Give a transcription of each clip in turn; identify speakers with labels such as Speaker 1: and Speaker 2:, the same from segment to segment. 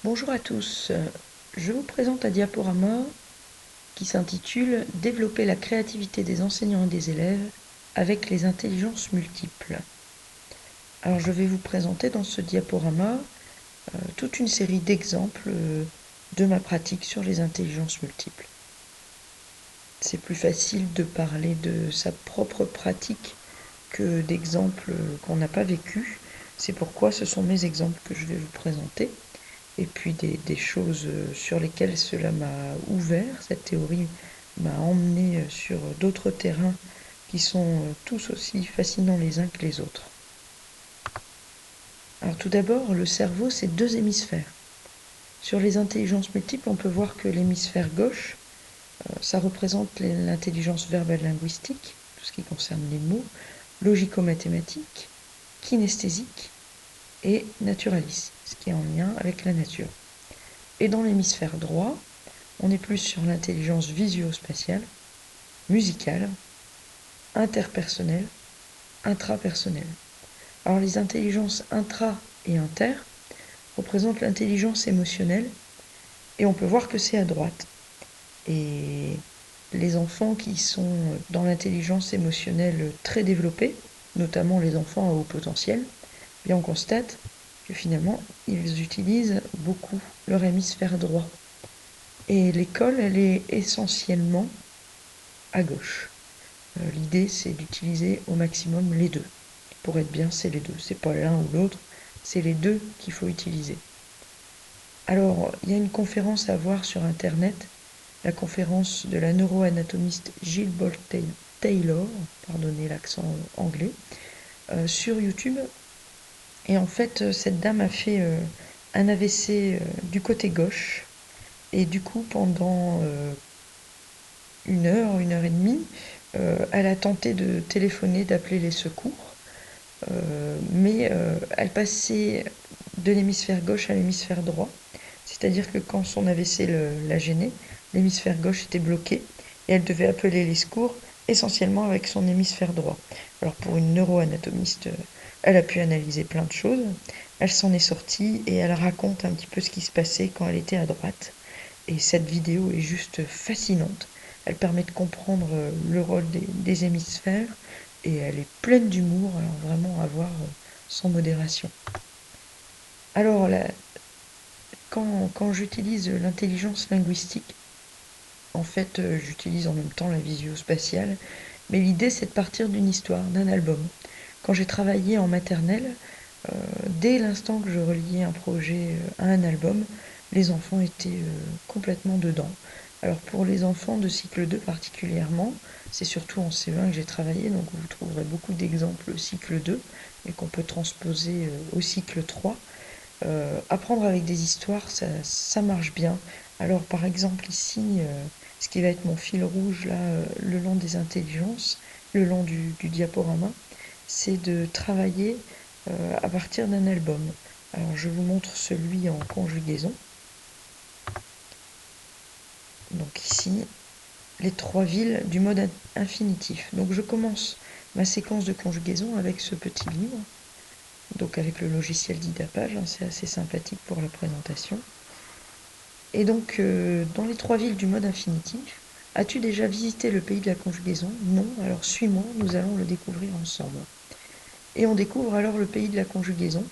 Speaker 1: Bonjour à tous, je vous présente un diaporama qui s'intitule Développer la créativité des enseignants et des élèves avec les intelligences multiples. Alors je vais vous présenter dans ce diaporama toute une série d'exemples de ma pratique sur les intelligences multiples. C'est plus facile de parler de sa propre pratique que d'exemples qu'on n'a pas vécus. C'est pourquoi ce sont mes exemples que je vais vous présenter. Et puis des choses sur lesquelles cela m'a ouvert. Cette théorie m'a emmené sur d'autres terrains qui sont tous aussi fascinants les uns que les autres. Alors tout d'abord, le cerveau, c'est deux hémisphères. Sur les intelligences multiples, on peut voir que l'hémisphère gauche, ça représente l'intelligence verbale linguistique, tout ce qui concerne les mots, logico-mathématique, kinesthésique et naturaliste, ce qui est en lien avec la nature. Et dans l'hémisphère droit, on est plus sur l'intelligence visio-spatiale, musicale, interpersonnelle, intrapersonnelle. Alors les intelligences intra et inter représentent l'intelligence émotionnelle et on peut voir que c'est à droite. Et les enfants qui sont dans l'intelligence émotionnelle très développée, notamment les enfants à haut potentiel, eh bien on constate que finalement ils utilisent beaucoup leur hémisphère droit. Et l'école, elle est essentiellement à gauche. L'idée, c'est d'utiliser au maximum les deux. Pour être bien, c'est les deux. C'est pas l'un ou l'autre, c'est les deux qu'il faut utiliser. Alors, il y a une conférence à voir sur Internet, la conférence de la neuroanatomiste Jill Bolte Taylor, pardonnez l'accent anglais, sur YouTube. Et en fait, cette dame a fait un AVC du côté gauche. Et du coup, pendant une heure et demie, elle a tenté de téléphoner, d'appeler les secours, mais elle passait de l'hémisphère gauche à l'hémisphère droit. C'est-à-dire que quand son AVC la gênait, l'hémisphère gauche était bloqué et elle devait appeler les secours essentiellement avec son hémisphère droit. Alors pour une neuroanatomiste, elle a pu analyser plein de choses, elle s'en est sortie et elle raconte un petit peu ce qui se passait quand elle était à droite. Et cette vidéo est juste fascinante. Elle permet de comprendre le rôle des hémisphères et elle est pleine d'humour, alors vraiment à voir sans modération. Alors, quand j'utilise l'intelligence linguistique, en fait, j'utilise en même temps la visio-spatiale, mais l'idée c'est de partir d'une histoire, d'un album. Quand j'ai travaillé en maternelle, dès l'instant que je reliais un projet à un album, les enfants étaient complètement dedans. Alors pour les enfants de cycle 2 particulièrement, c'est surtout en CE1 que j'ai travaillé, donc vous trouverez beaucoup d'exemples cycle 2, mais qu'on peut transposer au cycle 3. Apprendre avec des histoires, ça marche bien. Alors par exemple ici, ce qui va être mon fil rouge là, le long des intelligences, le long du diaporama, c'est de travailler à partir d'un album. Alors je vous montre celui en conjugaison. Donc ici, les trois villes du mode infinitif. Donc je commence ma séquence de conjugaison avec ce petit livre, donc avec le logiciel d'Idapage, hein, c'est assez sympathique pour la présentation. Et donc, dans les trois villes du mode infinitif, as-tu déjà visité le pays de la conjugaison? Non, alors suis-moi, nous allons le découvrir ensemble. Et on découvre alors le pays de la conjugaison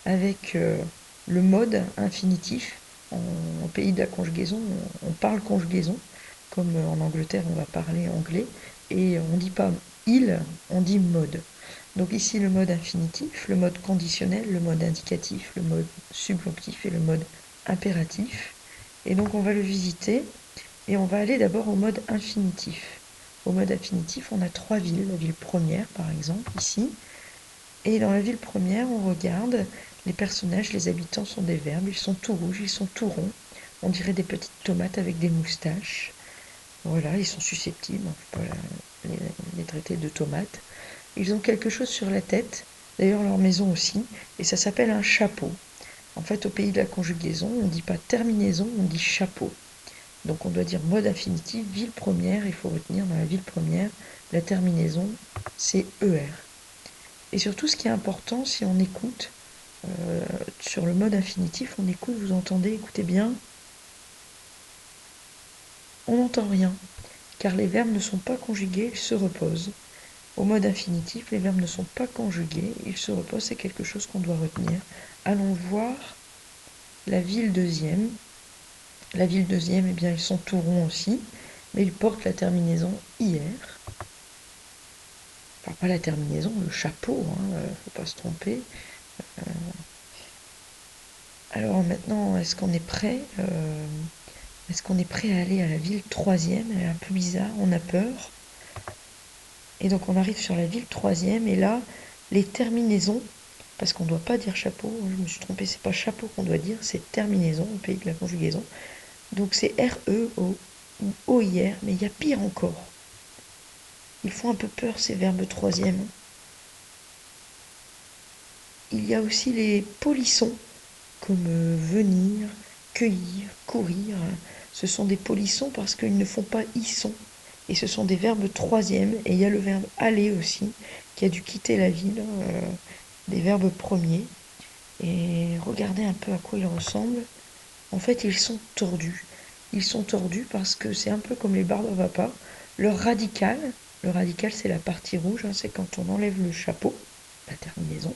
Speaker 1: avec le mode infinitif. En pays de la conjugaison, on parle conjugaison, comme en Angleterre on va parler anglais, et on ne dit pas il, on dit mode. Donc ici le mode infinitif, le mode conditionnel, le mode indicatif, le mode subjonctif et le mode impératif. Et donc on va le visiter et on va aller d'abord au mode infinitif. Au mode infinitif, on a trois villes. La ville première, par exemple, ici. Et dans la ville première, on regarde les personnages, les habitants sont des verbes. Ils sont tout rouges, ils sont tout ronds. On dirait des petites tomates avec des moustaches. Voilà, ils sont susceptibles. On peut pas les traiter de tomates. Ils ont quelque chose sur la tête. D'ailleurs, leur maison aussi. Et ça s'appelle un chapeau. En fait, au pays de la conjugaison, on ne dit pas terminaison, on dit chapeau. Donc on doit dire mode infinitif, ville première, il faut retenir dans la ville première, la terminaison, c'est ER. Et surtout, ce qui est important, si on écoute, Sur le mode infinitif, on écoute, vous entendez, écoutez bien. On n'entend rien, car les verbes ne sont pas conjugués, ils se reposent. Au mode infinitif, les verbes ne sont pas conjugués, ils se reposent, c'est quelque chose qu'on doit retenir. Allons voir la ville deuxième. La ville deuxième, eh bien, ils sont tout ronds aussi, mais ils portent la terminaison IR. Enfin, pas la terminaison, le chapeau, faut pas se tromper. Alors maintenant, est-ce qu'on est prêt Est-ce qu'on est prêt à aller à la ville troisième? Elle est un peu bizarre, on a peur. Et donc on arrive sur la ville troisième, et là, les terminaisons, parce qu'on ne doit pas dire chapeau, je me suis trompée, c'est pas chapeau qu'on doit dire, c'est terminaison, au pays de la conjugaison. Donc c'est R-E-O ou O-I-R, mais il y a pire encore. Ils font un peu peur ces verbes troisième. Il y a aussi les polissons, comme venir, cueillir, courir. Ce sont des polissons parce qu'ils ne font pas isson. Et ce sont des verbes troisième. Et il y a le verbe aller aussi, qui a dû quitter la ville, des verbes premiers. Et regardez un peu à quoi ils ressemblent. En fait, ils sont tordus. Ils sont tordus parce que c'est un peu comme les barbapapas. Le radical c'est la partie rouge, c'est quand on enlève le chapeau, la terminaison.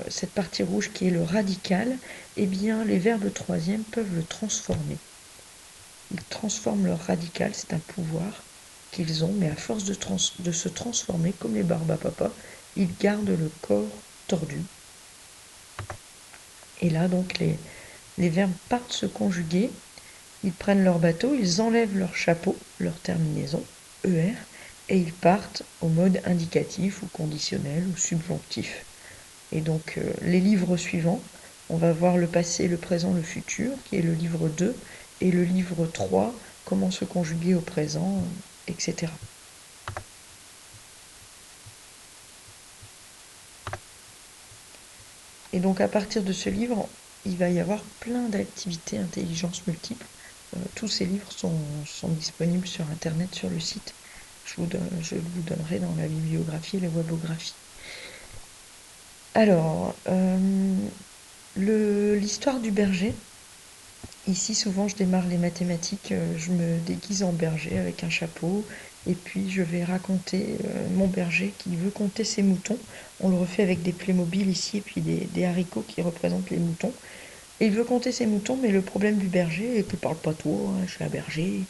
Speaker 1: Cette partie rouge qui est le radical, eh bien les verbes troisièmes peuvent le transformer. Ils transforment leur radical, c'est un pouvoir qu'ils ont, mais à force de se transformer, comme les barbapapas, ils gardent le corps tordu. Et là, donc, les verbes partent se conjuguer, ils prennent leur bateau, ils enlèvent leur chapeau, leur terminaison, ER, et ils partent au mode indicatif ou conditionnel ou subjonctif. Et donc, les livres suivants, on va voir le passé, le présent, le futur, qui est le livre 2, et le livre 3, comment se conjuguer au présent, etc. Et donc, à partir de ce livre, il va y avoir plein d'activités intelligence multiples. Tous ces livres sont disponibles sur Internet, sur le site. Je le vous donnerai dans la bibliographie et la webographie. Alors, l'histoire du berger. Ici, souvent, je démarre les mathématiques, je me déguise en berger avec un chapeau, et puis je vais raconter mon berger qui veut compter ses moutons. On le refait avec des Playmobil ici, et puis des haricots qui représentent les moutons. Et il veut compter ses moutons, mais le problème du berger est qu'il ne parle pas trop, je suis un berger,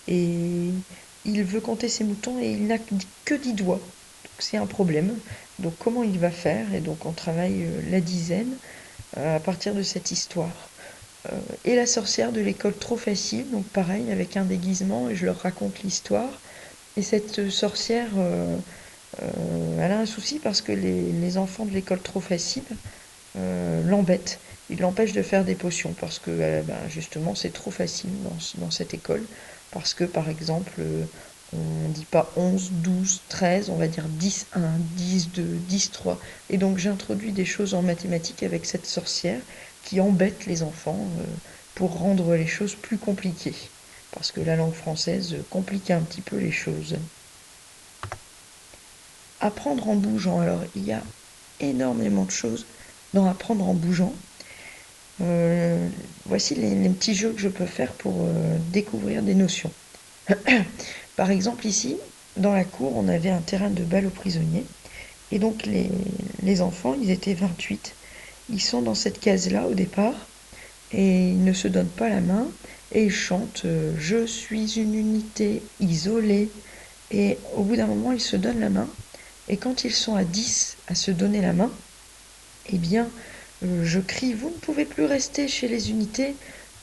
Speaker 1: et il veut compter ses moutons et il n'a que 10 doigts. Donc c'est un problème. Donc comment il va faire? Et donc on travaille la dizaine à partir de cette histoire. Et la sorcière de l'école trop facile, donc pareil, avec un déguisement, et je leur raconte l'histoire. Et cette sorcière, elle a un souci parce que les enfants de l'école trop facile l'embêtent. Ils l'empêchent de faire des potions parce que justement c'est trop facile dans cette école. Parce que par exemple, on ne dit pas 11, 12, 13, on va dire 10, 1, 10, 2, 10, 3. Et donc j'introduis des choses en mathématiques avec cette sorcière qui embête les enfants pour rendre les choses plus compliquées. Parce que la langue française complique un petit peu les choses. Apprendre en bougeant. Alors il y a énormément de choses dans apprendre en bougeant. Voici les petits jeux que je peux faire pour découvrir des notions. Par exemple ici, dans la cour, on avait un terrain de balle aux prisonniers. Et donc les enfants, ils étaient 28. Ils sont dans cette case-là au départ. Et ils ne se donnent pas la main. Et ils chantent Je suis une unité isolée. Et au bout d'un moment, ils se donnent la main. Et quand ils sont à 10 à se donner la main, eh bien, je crie, vous ne pouvez plus rester chez les unités,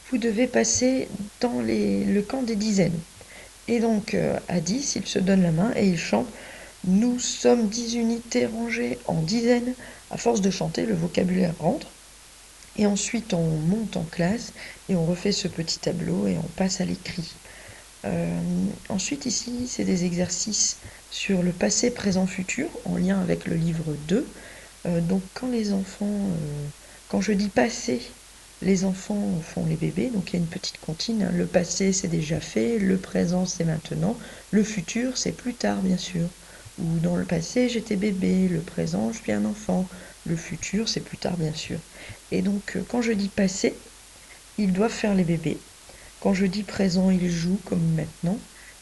Speaker 1: vous devez passer dans le camp des dizaines. Et donc, à 10, ils se donnent la main et ils chantent Nous sommes 10 unités rangées en dizaines. À force de chanter, le vocabulaire rentre. Et ensuite, on monte en classe et on refait ce petit tableau et on passe à l'écrit. Ensuite, ici, c'est des exercices sur le passé, présent, futur, en lien avec le livre 2. Donc quand je dis passé, les enfants font les bébés, donc il y a une petite comptine. Le passé, c'est déjà fait, le présent, c'est maintenant, le futur, c'est plus tard, bien sûr. Ou dans le passé, j'étais bébé, le présent, je suis un enfant, Le futur, c'est plus tard, bien sûr. Et donc, quand je dis passé, ils doivent faire les bébés. Quand je dis présent, ils jouent comme maintenant.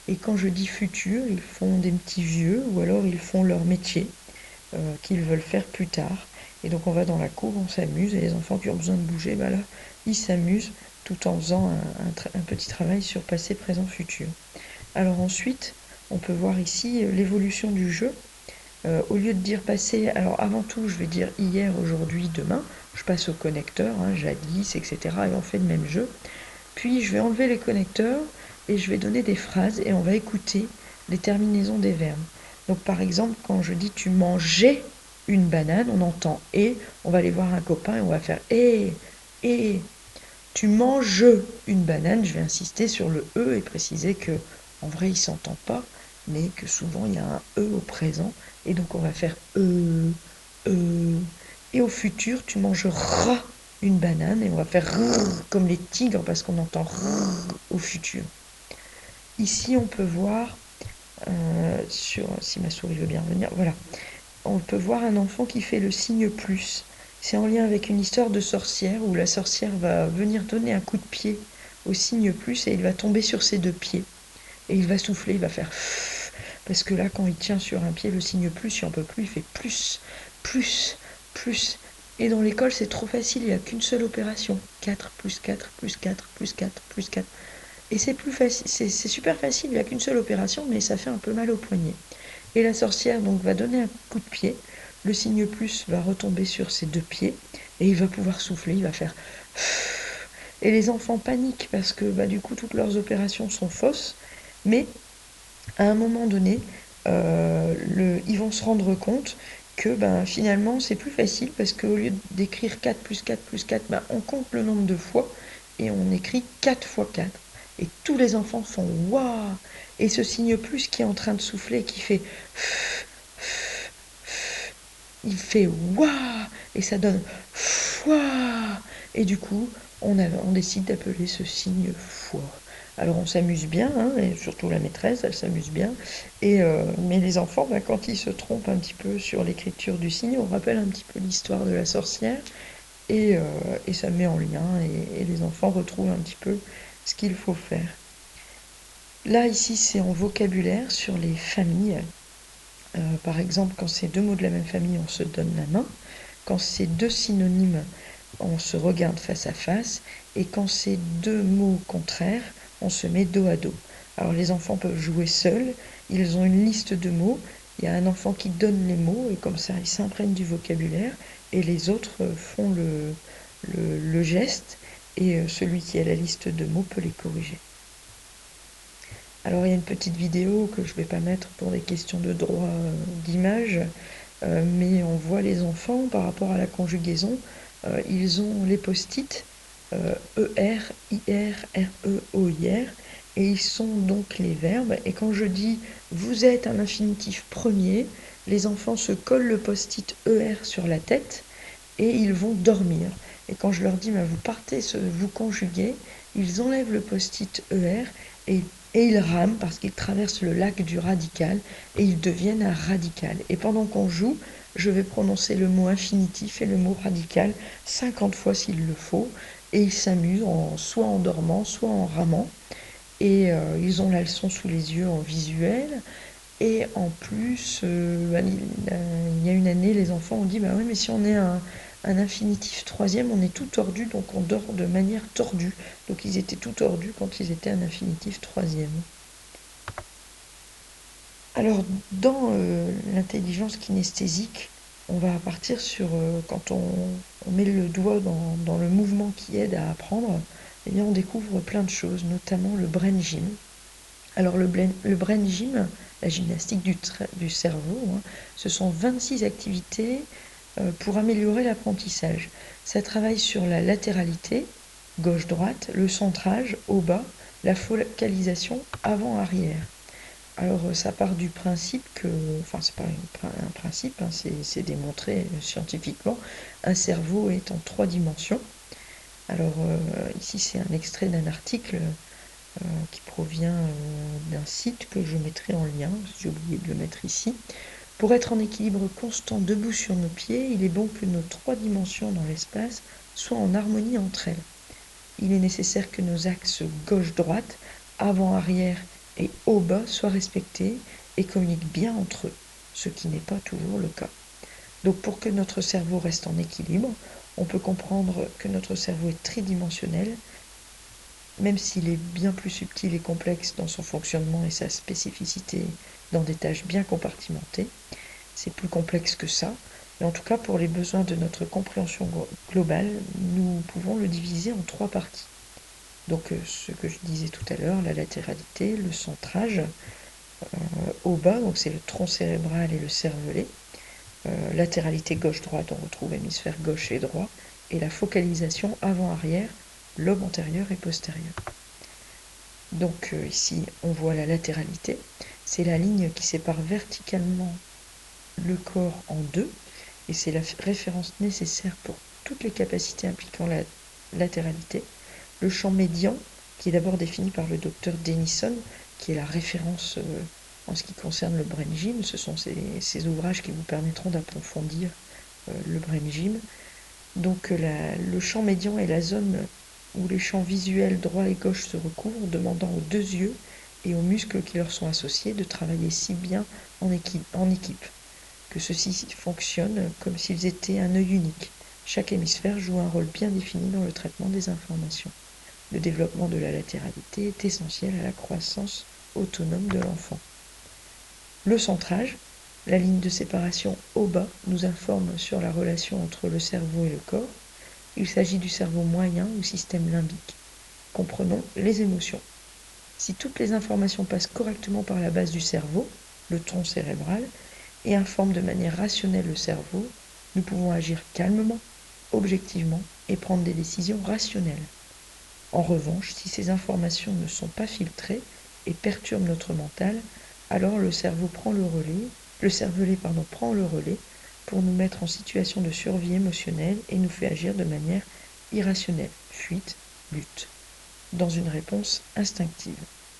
Speaker 1: Et quand je dis futur, ils font des petits vieux ou alors ils font leur métier qu'ils veulent faire plus tard. Et donc on va dans la cour, on s'amuse et les enfants qui ont besoin de bouger, bah là, ils s'amusent tout en faisant un petit travail sur passé, présent, futur. Alors ensuite, on peut voir ici l'évolution du jeu. Au lieu de dire passé, alors avant tout, je vais dire hier, aujourd'hui, demain. Je passe au connecteur, jadis, etc. Et on fait le même jeu. Puis je vais enlever les connecteurs et je vais donner des phrases et on va écouter les terminaisons des verbes. Donc par exemple, quand je dis tu mangeais une banane, on entend et, on va aller voir un copain et on va faire et. Tu manges une banane, je vais insister sur le e et préciser que en vrai il s'entend pas, mais que souvent il y a un e au présent et donc on va faire e. Et au futur, tu mangeras une banane et on va faire comme les tigres parce qu'on entend au futur. Ici, on peut voir, si ma souris veut bien venir, voilà, on peut voir un enfant qui fait le signe plus. C'est en lien avec une histoire de sorcière où la sorcière va venir donner un coup de pied au signe plus et il va tomber sur ses deux pieds. Et il va souffler, il va faire parce que là, quand il tient sur un pied, le signe plus, il n'en peut plus, il fait plus, plus, plus. Et dans l'école, c'est trop facile, il n'y a qu'une seule opération. 4 plus 4 plus 4 plus 4 plus 4. Et c'est plus facile, c'est super facile, il n'y a qu'une seule opération, mais ça fait un peu mal au poignet. Et la sorcière donc va donner un coup de pied, le signe plus va retomber sur ses deux pieds, et il va pouvoir souffler, il va faire et les enfants paniquent parce que du coup toutes leurs opérations sont fausses, mais à un moment donné, ils vont se rendre compte que finalement c'est plus facile parce qu'au lieu d'écrire 4 plus 4 plus 4, on compte le nombre de fois et on écrit 4 fois 4. Et tous les enfants font waouh. Et ce signe plus qui est en train de souffler, qui fait il fait waouh et ça donne waouh. Et du coup, on décide d'appeler ce signe foi. Alors on s'amuse bien, et surtout la maîtresse, elle s'amuse bien. Mais les enfants, quand ils se trompent un petit peu sur l'écriture du signe, on rappelle un petit peu l'histoire de la sorcière et ça met en lien et les enfants retrouvent un petit peu ce qu'il faut faire. Là, ici, c'est en vocabulaire sur les familles. Par exemple, quand c'est deux mots de la même famille, on se donne la main. Quand c'est deux synonymes, on se regarde face à face. Et quand c'est deux mots contraires, on se met dos à dos. Alors les enfants peuvent jouer seuls. Ils ont une liste de mots. Il y a un enfant qui donne les mots et comme ça, ils s'imprègnent du vocabulaire. Et les autres font le geste. Et celui qui a la liste de mots peut les corriger. Alors il y a une petite vidéo que je ne vais pas mettre pour des questions de droit d'image, mais on voit les enfants par rapport à la conjugaison, ils ont les post-it ER, IR, RE, OIR, et ils sont donc les verbes. Et quand je dis vous êtes un infinitif premier, les enfants se collent le post-it ER sur la tête et ils vont dormir. Et quand je leur dis vous partez, vous conjuguez, ils enlèvent le post-it ER et ils rament parce qu'ils traversent le lac du radical et ils deviennent un radical. Et pendant qu'on joue, je vais prononcer le mot infinitif et le mot radical 50 fois s'il le faut. Et ils s'amusent soit en dormant, soit en ramant. Et ils ont la leçon sous les yeux en visuel. Et en plus, il y a une année, les enfants ont dit oui, mais si on est un infinitif troisième, on est tout tordu, donc on dort de manière tordue. Donc ils étaient tout tordus quand ils étaient un infinitif troisième. Alors, dans l'intelligence kinesthésique, on va partir sur, quand on met le doigt dans le mouvement qui aide à apprendre, eh bien, on découvre plein de choses, notamment le brain gym. Alors, le brain gym, la gymnastique du cerveau, ce sont 26 activités pour améliorer l'apprentissage. Ça travaille sur la latéralité, gauche-droite, le centrage, haut-bas, la focalisation avant-arrière. Alors ça part du principe que, enfin c'est pas un principe, c'est démontré scientifiquement, un cerveau est en 3 dimensions. Alors ici c'est un extrait d'un article qui provient d'un site que je mettrai en lien, j'ai oublié de le mettre ici. Pour être en équilibre constant debout sur nos pieds, il est bon que nos 3 dimensions dans l'espace soient en harmonie entre elles. Il est nécessaire que nos axes gauche-droite, avant-arrière et haut-bas soient respectés et communiquent bien entre eux, ce qui n'est pas toujours le cas. Donc pour que notre cerveau reste en équilibre, on peut comprendre que notre cerveau est tridimensionnel, même s'il est bien plus subtil et complexe dans son fonctionnement et sa spécificité dans des tâches bien compartimentées. C'est plus complexe que ça, mais en tout cas pour les besoins de notre compréhension globale, nous pouvons le diviser en 3 parties. Donc ce que je disais tout à l'heure, la latéralité, le centrage, au bas, donc c'est le tronc cérébral et le cervelet. Latéralité gauche-droite, on retrouve hémisphère gauche et droit, et la focalisation avant-arrière, lobe antérieur et postérieur. Donc ici, on voit la latéralité. C'est la ligne qui sépare verticalement le corps en deux, et c'est la référence nécessaire pour toutes les capacités impliquant la latéralité. Le champ médian, qui est d'abord défini par le docteur Denison, qui est la référence en ce qui concerne le brain gym. Ce sont ces ouvrages qui vous permettront d'approfondir le brain gym. Donc le champ médian est la zone où les champs visuels droit et gauche se recouvrent, demandant aux 2 yeux et aux muscles qui leur sont associés de travailler si bien en équipe, que ceux-ci fonctionnent comme s'ils étaient un œil unique. Chaque hémisphère joue un rôle bien défini dans le traitement des informations. Le développement de la latéralité est essentiel à la croissance autonome de l'enfant. Le centrage, la ligne de séparation au bas, nous informe sur la relation entre le cerveau et le corps. Il s'agit du cerveau moyen ou système limbique. Comprenons les émotions. Si toutes les informations passent correctement par la base du cerveau, le tronc cérébral, et informent de manière rationnelle le cerveau, nous pouvons agir calmement, objectivement et prendre des décisions rationnelles. En revanche, si ces informations ne sont pas filtrées et perturbent notre mental, alors le cervelet prend le relais pour nous mettre en situation de survie émotionnelle et nous fait agir de manière irrationnelle, fuite, lutte, dans une réponse instinctive.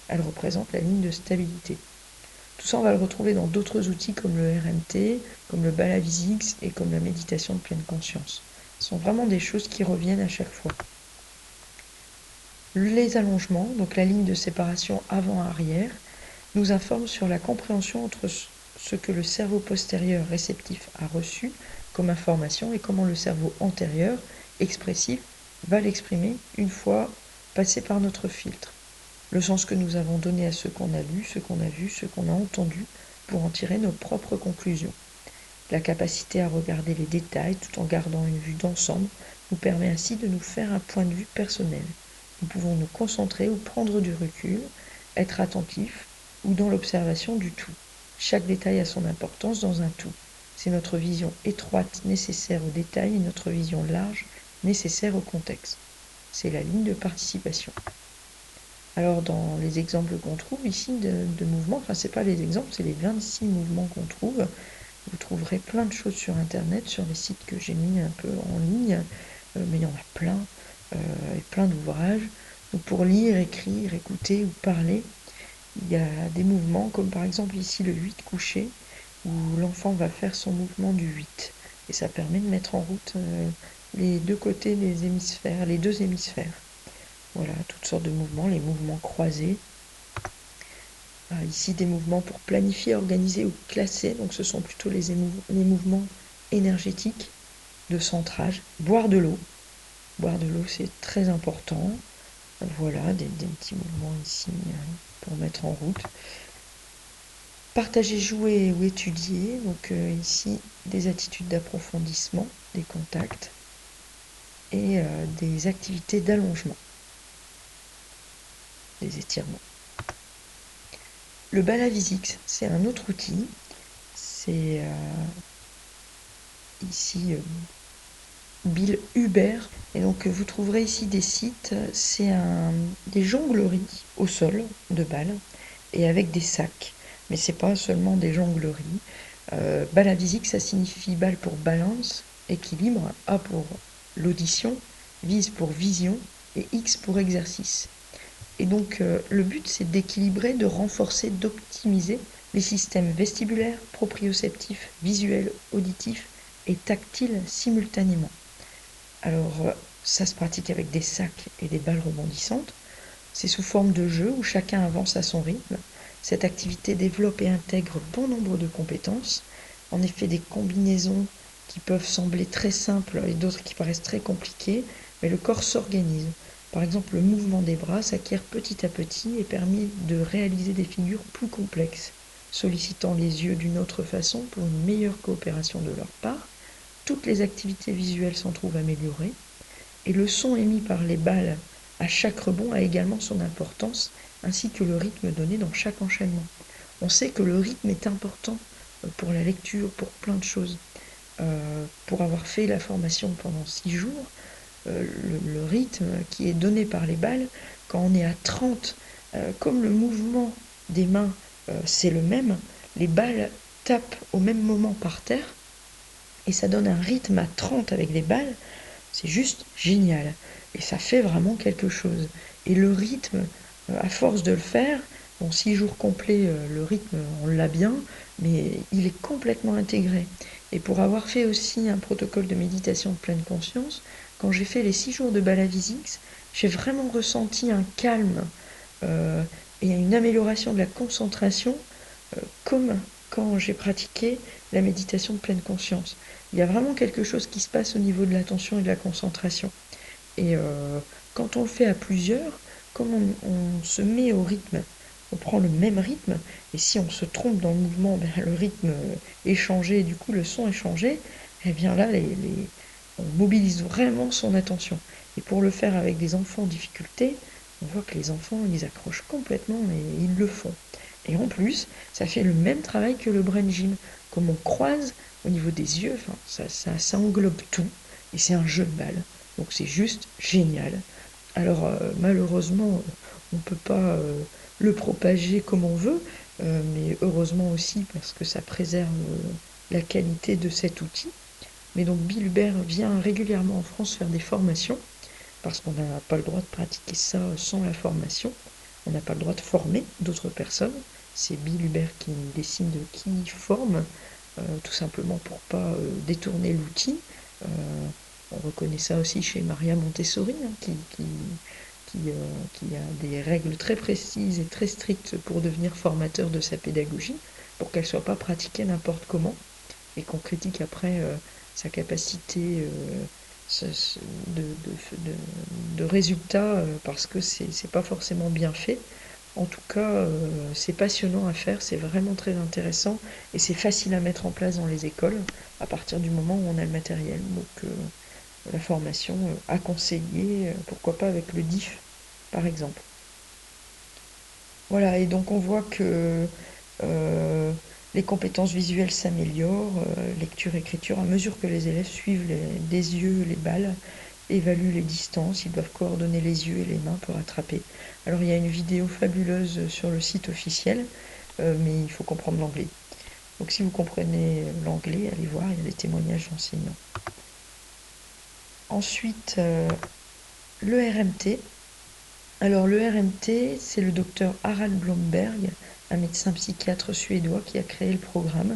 Speaker 1: Elle représente la ligne de stabilité. Tout ça, on va le retrouver dans d'autres outils comme le RMT, comme le Balavisix et comme la méditation de pleine conscience. Ce sont vraiment des choses qui reviennent à chaque fois. Les allongements, donc la ligne de séparation avant-arrière, nous informent sur la compréhension entre ce que le cerveau postérieur réceptif a reçu comme information et comment le cerveau antérieur, expressif, va l'exprimer une fois passé par notre filtre. Le sens que nous avons donné à ce qu'on a lu, ce qu'on a vu, ce qu'on a entendu, pour en tirer nos propres conclusions. La capacité à regarder les détails tout en gardant une vue d'ensemble nous permet ainsi de nous faire un point de vue personnel. Nous pouvons nous concentrer ou prendre du recul, être attentifs ou dans l'observation du tout. Chaque détail a son importance dans un tout. C'est notre vision étroite nécessaire au détail et notre vision large nécessaire au contexte. C'est la ligne de participation. Alors dans les exemples qu'on trouve ici de mouvements, enfin c'est pas les exemples, c'est les 26 mouvements qu'on trouve. Vous trouverez plein de choses sur internet, sur les sites que j'ai mis un peu en ligne, mais il y en a plein, et plein d'ouvrages. Donc pour lire, écrire, écouter ou parler, il y a des mouvements comme par exemple ici le 8 couché, où l'enfant va faire son mouvement du 8. Et ça permet de mettre en route les deux côtés des hémisphères, les deux hémisphères. Voilà, toutes sortes de mouvements, les mouvements croisés. Ici, des mouvements pour planifier, organiser ou classer. Donc, ce sont plutôt les mouvements énergétiques de centrage. Boire de l'eau. Boire de l'eau, c'est très important. Voilà, des petits mouvements ici pour mettre en route. Partager, jouer ou étudier. Donc, ici, des attitudes d'approfondissement, des contacts et des activités d'allongement, des étirements. Le Balavisix, c'est un autre outil. C'est ici Bill Hubert. Et donc vous trouverez ici des sites. C'est des jongleries au sol de balles et avec des sacs. Mais c'est pas seulement des jongleries. Balavisix, ça signifie balle pour balance, équilibre, A pour l'audition, vis pour vision et X pour exercice. Et donc le but, c'est d'équilibrer, de renforcer, d'optimiser les systèmes vestibulaires, proprioceptifs, visuels, auditifs et tactiles simultanément. Alors, ça se pratique avec des sacs et des balles rebondissantes. C'est sous forme de jeu où chacun avance à son rythme. Cette activité développe et intègre bon nombre de compétences. En effet, des combinaisons qui peuvent sembler très simples et d'autres qui paraissent très compliquées, mais le corps s'organise. Par exemple, le mouvement des bras s'acquiert petit à petit et permet de réaliser des figures plus complexes, sollicitant les yeux d'une autre façon pour une meilleure coopération de leur part. Toutes les activités visuelles s'en trouvent améliorées, et le son émis par les balles à chaque rebond a également son importance, ainsi que le rythme donné dans chaque enchaînement. On sait que le rythme est important pour la lecture, pour plein de choses. Pour avoir fait la formation pendant 6 jours, le rythme qui est donné par les balles, quand on est à 30, comme le mouvement des mains, c'est le même, les balles tapent au même moment par terre, et ça donne un rythme à 30 avec les balles, c'est juste génial. Et ça fait vraiment quelque chose. Et le rythme, à force de le faire, bon, 6 jours complets, le rythme, on l'a bien, mais il est complètement intégré. Et pour avoir fait aussi un protocole de méditation de pleine conscience, quand j'ai fait les 6 jours de Balavisix, j'ai vraiment ressenti un calme euh, et une amélioration de la concentration, comme quand j'ai pratiqué la méditation de pleine conscience. Il y a vraiment quelque chose qui se passe au niveau de l'attention et de la concentration. Et quand on le fait à plusieurs, comme on se met au rythme, on prend le même rythme, et si on se trompe dans le mouvement, ben, le rythme est changé, et du coup le son est changé, et bien là, on mobilise vraiment son attention. Et pour le faire avec des enfants en difficulté, on voit que les enfants, ils accrochent complètement et ils le font. Et en plus, ça fait le même travail que le brain gym. Comme on croise au niveau des yeux, enfin, ça englobe tout, et c'est un jeu de balle. Donc c'est juste génial. Alors malheureusement, on ne peut pas le propager comme on veut, mais heureusement aussi parce que ça préserve la qualité de cet outil. Mais donc Bill Hubert vient régulièrement en France faire des formations, parce qu'on n'a pas le droit de pratiquer ça sans la formation. On n'a pas le droit de former d'autres personnes. C'est Bill Hubert qui décide de qui forme, tout simplement pour pas détourner l'outil. On reconnaît ça aussi chez Maria Montessori, hein, qui a des règles très précises et très strictes pour devenir formateur de sa pédagogie, pour qu'elle ne soit pas pratiquée n'importe comment, et qu'on critique après sa capacité de résultat parce que c'est pas forcément bien fait. En tout cas, c'est passionnant à faire, c'est vraiment très intéressant et c'est facile à mettre en place dans les écoles à partir du moment où on a le matériel. Donc la formation à conseiller, pourquoi pas avec le DIF par exemple. Voilà, et donc on voit que les compétences visuelles s'améliorent, lecture, écriture, à mesure que les élèves suivent des yeux les balles, évaluent les distances, ils doivent coordonner les yeux et les mains pour attraper. Alors il y a une vidéo fabuleuse sur le site officiel, mais il faut comprendre l'anglais. Donc si vous comprenez l'anglais, allez voir, il y a des témoignages d'enseignants. Ensuite, le RMT. Alors le RMT, c'est le docteur Harald Blomberg, un médecin psychiatre suédois qui a créé le programme,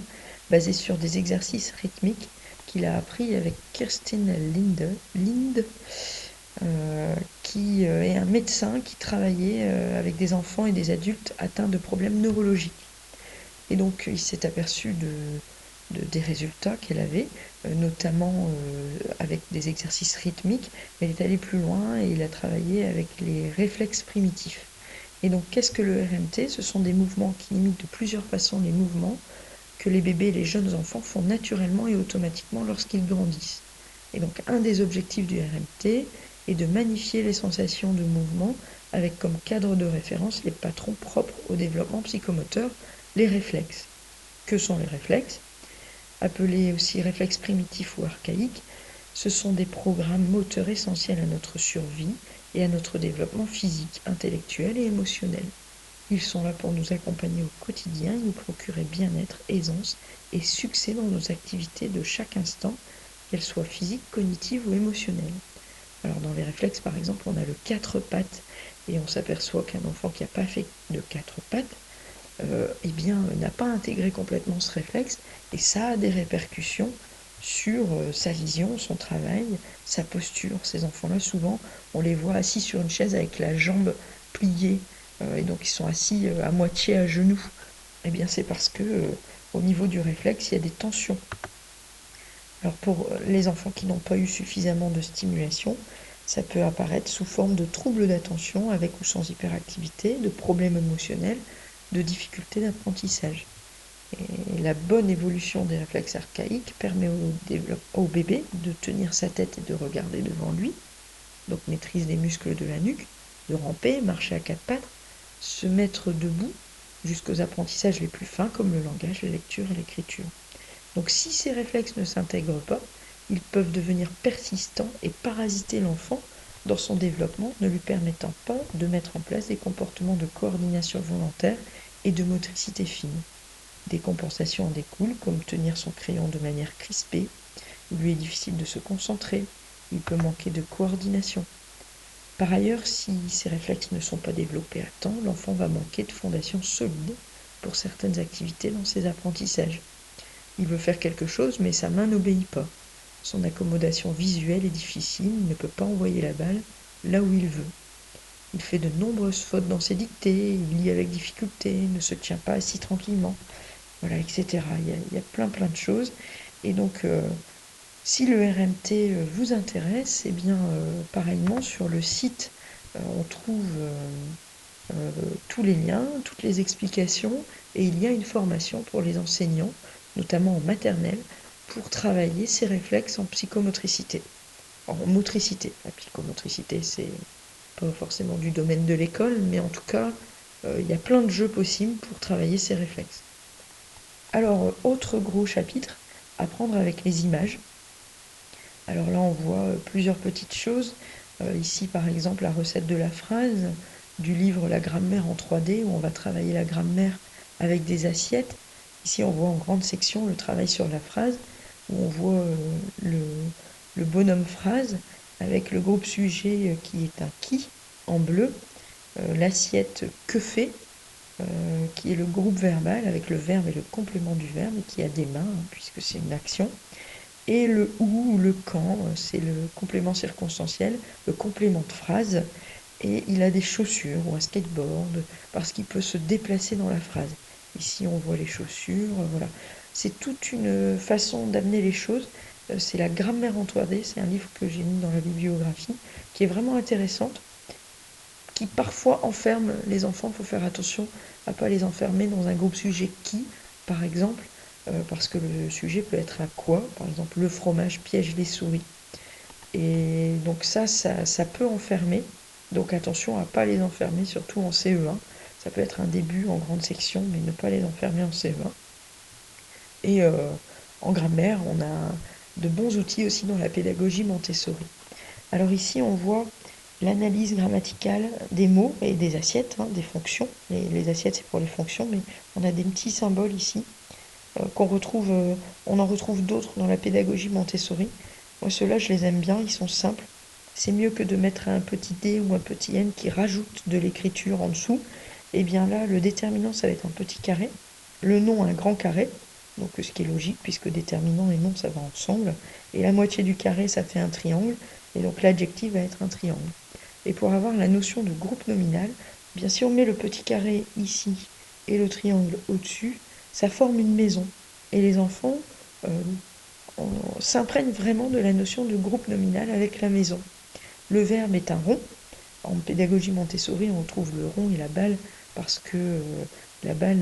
Speaker 1: basé sur des exercices rythmiques qu'il a appris avec Kirsten Linde, qui est un médecin qui travaillait avec des enfants et des adultes atteints de problèmes neurologiques. Et donc il s'est aperçu des résultats qu'elle avait, notamment avec des exercices rythmiques, mais il est allé plus loin et il a travaillé avec les réflexes primitifs. Et donc qu'est-ce que le RMT? Ce sont des mouvements qui imitent de plusieurs façons les mouvements que les bébés et les jeunes enfants font naturellement et automatiquement lorsqu'ils grandissent. Et donc un des objectifs du RMT est de magnifier les sensations de mouvement avec comme cadre de référence les patrons propres au développement psychomoteur, les réflexes. Que sont les réflexes? Appelés aussi réflexes primitifs ou archaïques, ce sont des programmes moteurs essentiels à notre survie et à notre développement physique, intellectuel et émotionnel. Ils sont là pour nous accompagner au quotidien et nous procurer bien-être, aisance et succès dans nos activités de chaque instant, qu'elles soient physiques, cognitives ou émotionnelles. Alors dans les réflexes, par exemple, on a le 4 pattes et on s'aperçoit qu'un enfant qui n'a pas fait de 4 pattes, eh bien, n'a pas intégré complètement ce réflexe, et ça a des répercussions sur sa vision, son travail, sa posture. Ces enfants-là, souvent, on les voit assis sur une chaise avec la jambe pliée, et donc ils sont assis à moitié à genoux. Eh bien, c'est parce que au niveau du réflexe, il y a des tensions. Alors pour les enfants qui n'ont pas eu suffisamment de stimulation, ça peut apparaître sous forme de troubles d'attention avec ou sans hyperactivité, de problèmes émotionnels, de difficultés d'apprentissage. Et la bonne évolution des réflexes archaïques permet au bébé de tenir sa tête et de regarder devant lui, donc maîtrise des muscles de la nuque, de ramper, marcher à quatre pattes, se mettre debout jusqu'aux apprentissages les plus fins comme le langage, la lecture et l'écriture. Donc si ces réflexes ne s'intègrent pas, ils peuvent devenir persistants et parasiter l'enfant dans son développement, ne lui permettant pas de mettre en place des comportements de coordination volontaire et de motricité fine. Des compensations en découlent, comme tenir son crayon de manière crispée. Il lui est difficile de se concentrer, il peut manquer de coordination. Par ailleurs, si ces réflexes ne sont pas développés à temps, l'enfant va manquer de fondations solides pour certaines activités dans ses apprentissages. Il veut faire quelque chose, mais sa main n'obéit pas. Son accommodation visuelle est difficile, il ne peut pas envoyer la balle là où il veut. Il fait de nombreuses fautes dans ses dictées, il lit avec difficulté, ne se tient pas assis tranquillement, voilà, etc. Il y a plein de choses. Et donc, si le RMT vous intéresse, eh bien, pareillement, sur le site, on trouve tous les liens, toutes les explications, et il y a une formation pour les enseignants, notamment en maternelle, pour travailler ces réflexes en psychomotricité. En motricité. La psychomotricité, c'est pas forcément du domaine de l'école, mais en tout cas, il y a plein de jeux possibles pour travailler ces réflexes. Alors, autre gros chapitre, apprendre avec les images. Alors là, on voit plusieurs petites choses. Ici, par exemple, la recette de la phrase du livre La grammaire en 3D, où on va travailler la grammaire avec des assiettes. Ici, on voit en grande section le travail sur la phrase, où on voit le bonhomme phrase avec le groupe sujet qui est un qui en bleu, l'assiette que fait, qui est le groupe verbal avec le verbe et le complément du verbe, et qui a des mains, puisque c'est une action. Et le ou le quand, c'est le complément circonstanciel, le complément de phrase. Et il a des chaussures ou un skateboard, parce qu'il peut se déplacer dans la phrase. Ici, on voit les chaussures, voilà. C'est toute une façon d'amener les choses. C'est la grammaire en 3D, c'est un livre que j'ai mis dans la bibliographie, qui est vraiment intéressante, qui parfois enferme les enfants. Il faut faire attention à ne pas les enfermer dans un groupe sujet qui, par exemple, parce que le sujet peut être à quoi, par exemple le fromage piège les souris. Et donc ça peut enfermer, donc attention à ne pas les enfermer, surtout en CE1. Ça peut être un début en grande section, mais ne pas les enfermer en CE1. Et en grammaire, on a de bons outils aussi dans la pédagogie Montessori. Alors ici, on voit l'analyse grammaticale des mots et des assiettes, des fonctions. Les assiettes, c'est pour les fonctions, mais on a des petits symboles ici qu'on retrouve, on en retrouve d'autres dans la pédagogie Montessori. Moi, ceux-là, je les aime bien, ils sont simples. C'est mieux que de mettre un petit D ou un petit N qui rajoute de l'écriture en dessous. Et bien là, le déterminant, ça va être un petit carré. Le nom, un grand carré. Donc ce qui est logique, puisque déterminant et nom, ça va ensemble. Et la moitié du carré, ça fait un triangle. Et donc l'adjectif va être un triangle. Et pour avoir la notion de groupe nominal, bien si on met le petit carré ici et le triangle au-dessus, ça forme une maison. Et les enfants s'imprègnent vraiment de la notion de groupe nominal avec la maison. Le verbe est un rond. En pédagogie Montessori, on trouve le rond et la balle parce que la balle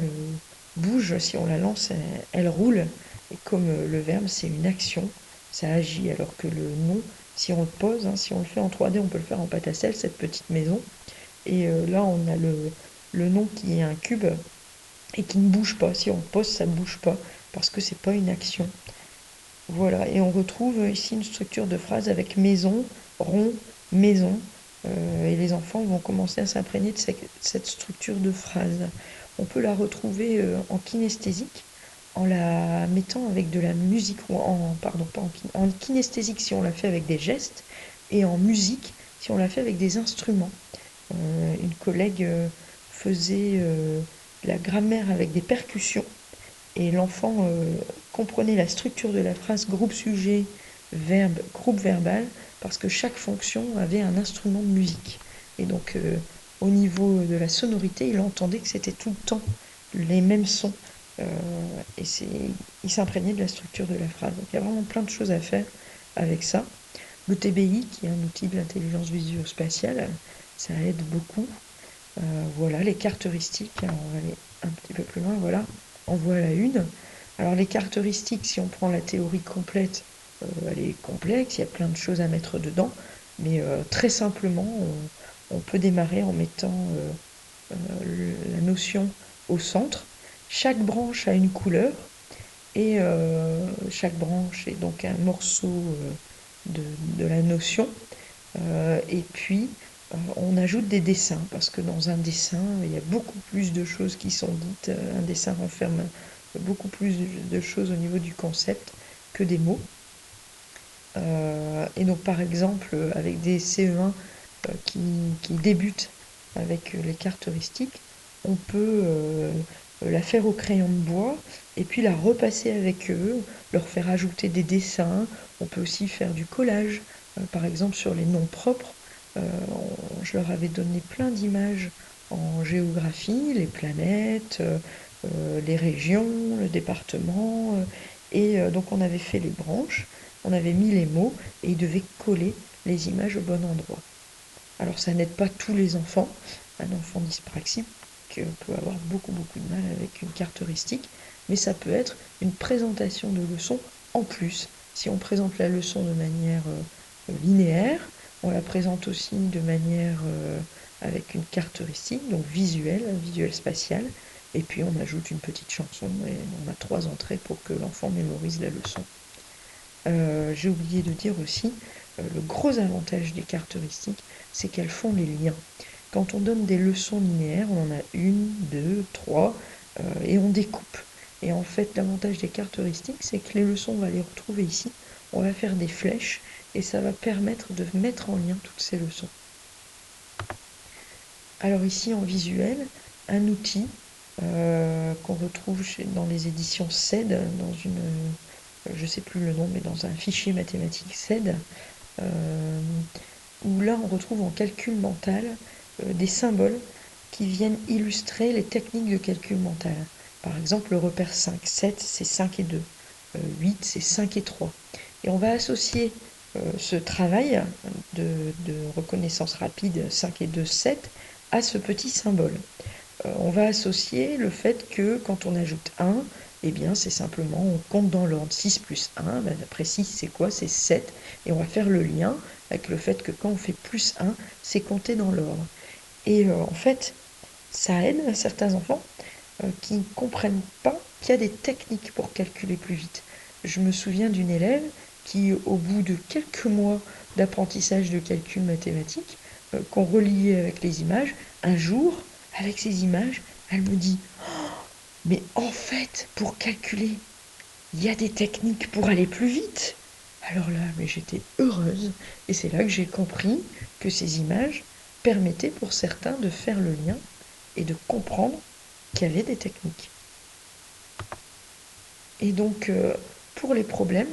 Speaker 1: bouge, si on la lance, elle roule. Et comme le verbe, c'est une action, ça agit, alors que le nom, si on le pose, si on le fait en 3D, on peut le faire en pâte à sel, cette petite maison. Et là, on a le nom qui est un cube et qui ne bouge pas. Si on le pose, ça ne bouge pas parce que c'est pas une action. Voilà, et on retrouve ici une structure de phrase avec maison, rond, maison. Et les enfants vont commencer à s'imprégner de cette structure de phrase. On peut la retrouver en kinesthésique en la mettant avec de la musique, ou pardon, pas en kinesthésique si on la fait avec des gestes, et en musique si on la fait avec des instruments. Une collègue faisait la grammaire avec des percussions. Et l'enfant comprenait la structure de la phrase groupe sujet, verbe, groupe verbal, parce que chaque fonction avait un instrument de musique. Et donc, au niveau de la sonorité, il entendait que c'était tout le temps les mêmes sons. Euh, et il s'imprégnait de la structure de la phrase. Donc, il y a vraiment plein de choses à faire avec ça. Le TBI, qui est un outil de l'intelligence visuo-spatiale, ça aide beaucoup. Voilà, les cartes heuristiques, alors on va aller un petit peu plus loin, voilà, en voilà une. Alors les cartes heuristiques, si on prend la théorie complète, elle est complexe, il y a plein de choses à mettre dedans, mais très simplement, on peut démarrer en mettant la notion au centre. Chaque branche a une couleur, et chaque branche est donc un morceau de la notion. Et puis, on ajoute des dessins, parce que dans un dessin, il y a beaucoup plus de choses qui sont dites. Un dessin renferme beaucoup plus de choses au niveau du concept que des mots. Et donc, par exemple, avec des CE1 qui débutent avec les cartes heuristiques, on peut la faire au crayon de bois et puis la repasser avec eux, leur faire ajouter des dessins. On peut aussi faire du collage, par exemple sur les noms propres. Je leur avais donné plein d'images en géographie, les planètes, les régions, le département. Et donc on avait fait les branches, on avait mis les mots et ils devaient coller les images au bon endroit. Alors ça n'aide pas tous les enfants. Un enfant dyspraxique peut avoir beaucoup de mal avec une carte heuristique, mais ça peut être une présentation de leçon en plus. Si on présente la leçon de manière linéaire, on la présente aussi de manière avec une carte heuristique, donc visuelle, visuelle spatiale, et puis on ajoute une petite chanson et on a 3 entrées pour que l'enfant mémorise la leçon. J'ai oublié de dire aussi, le gros avantage des cartes heuristiques, c'est qu'elles font les liens. Quand on donne des leçons linéaires, on en a 1, 2, 3, et on découpe. Et en fait, l'avantage des cartes heuristiques, c'est que les leçons, on va les retrouver ici. On va faire des flèches, et ça va permettre de mettre en lien toutes ces leçons. Alors ici, en visuel, un outil qu'on retrouve dans les éditions CED, dans une, je ne sais plus le nom, mais dans un fichier mathématique CED, où là on retrouve en calcul mental des symboles qui viennent illustrer les techniques de calcul mental. Par exemple, le repère 5, 7 c'est 5 et 2, 8 c'est 5 et 3. Et on va associer ce travail de reconnaissance rapide 5 et 2, 7 à ce petit symbole. On va associer le fait que quand on ajoute 1, eh bien c'est simplement on compte dans l'ordre. 6 plus 1, ben après 6 c'est quoi? C'est 7. Et on va faire le lien avec le fait que quand on fait plus 1, c'est compter dans l'ordre. Et en fait, ça aide certains enfants qui ne comprennent pas qu'il y a des techniques pour calculer plus vite. Je me souviens d'une élève qui, au bout de quelques mois d'apprentissage de calcul mathématique, qu'on reliait avec les images, un jour, avec ces images, elle me dit « Mais en fait, pour calculer, il y a des techniques pour aller plus vite !» Alors là, mais j'étais heureuse, et c'est là que j'ai compris que ces images permettaient pour certains de faire le lien et de comprendre qu'il y avait des techniques. Et donc, pour les problèmes,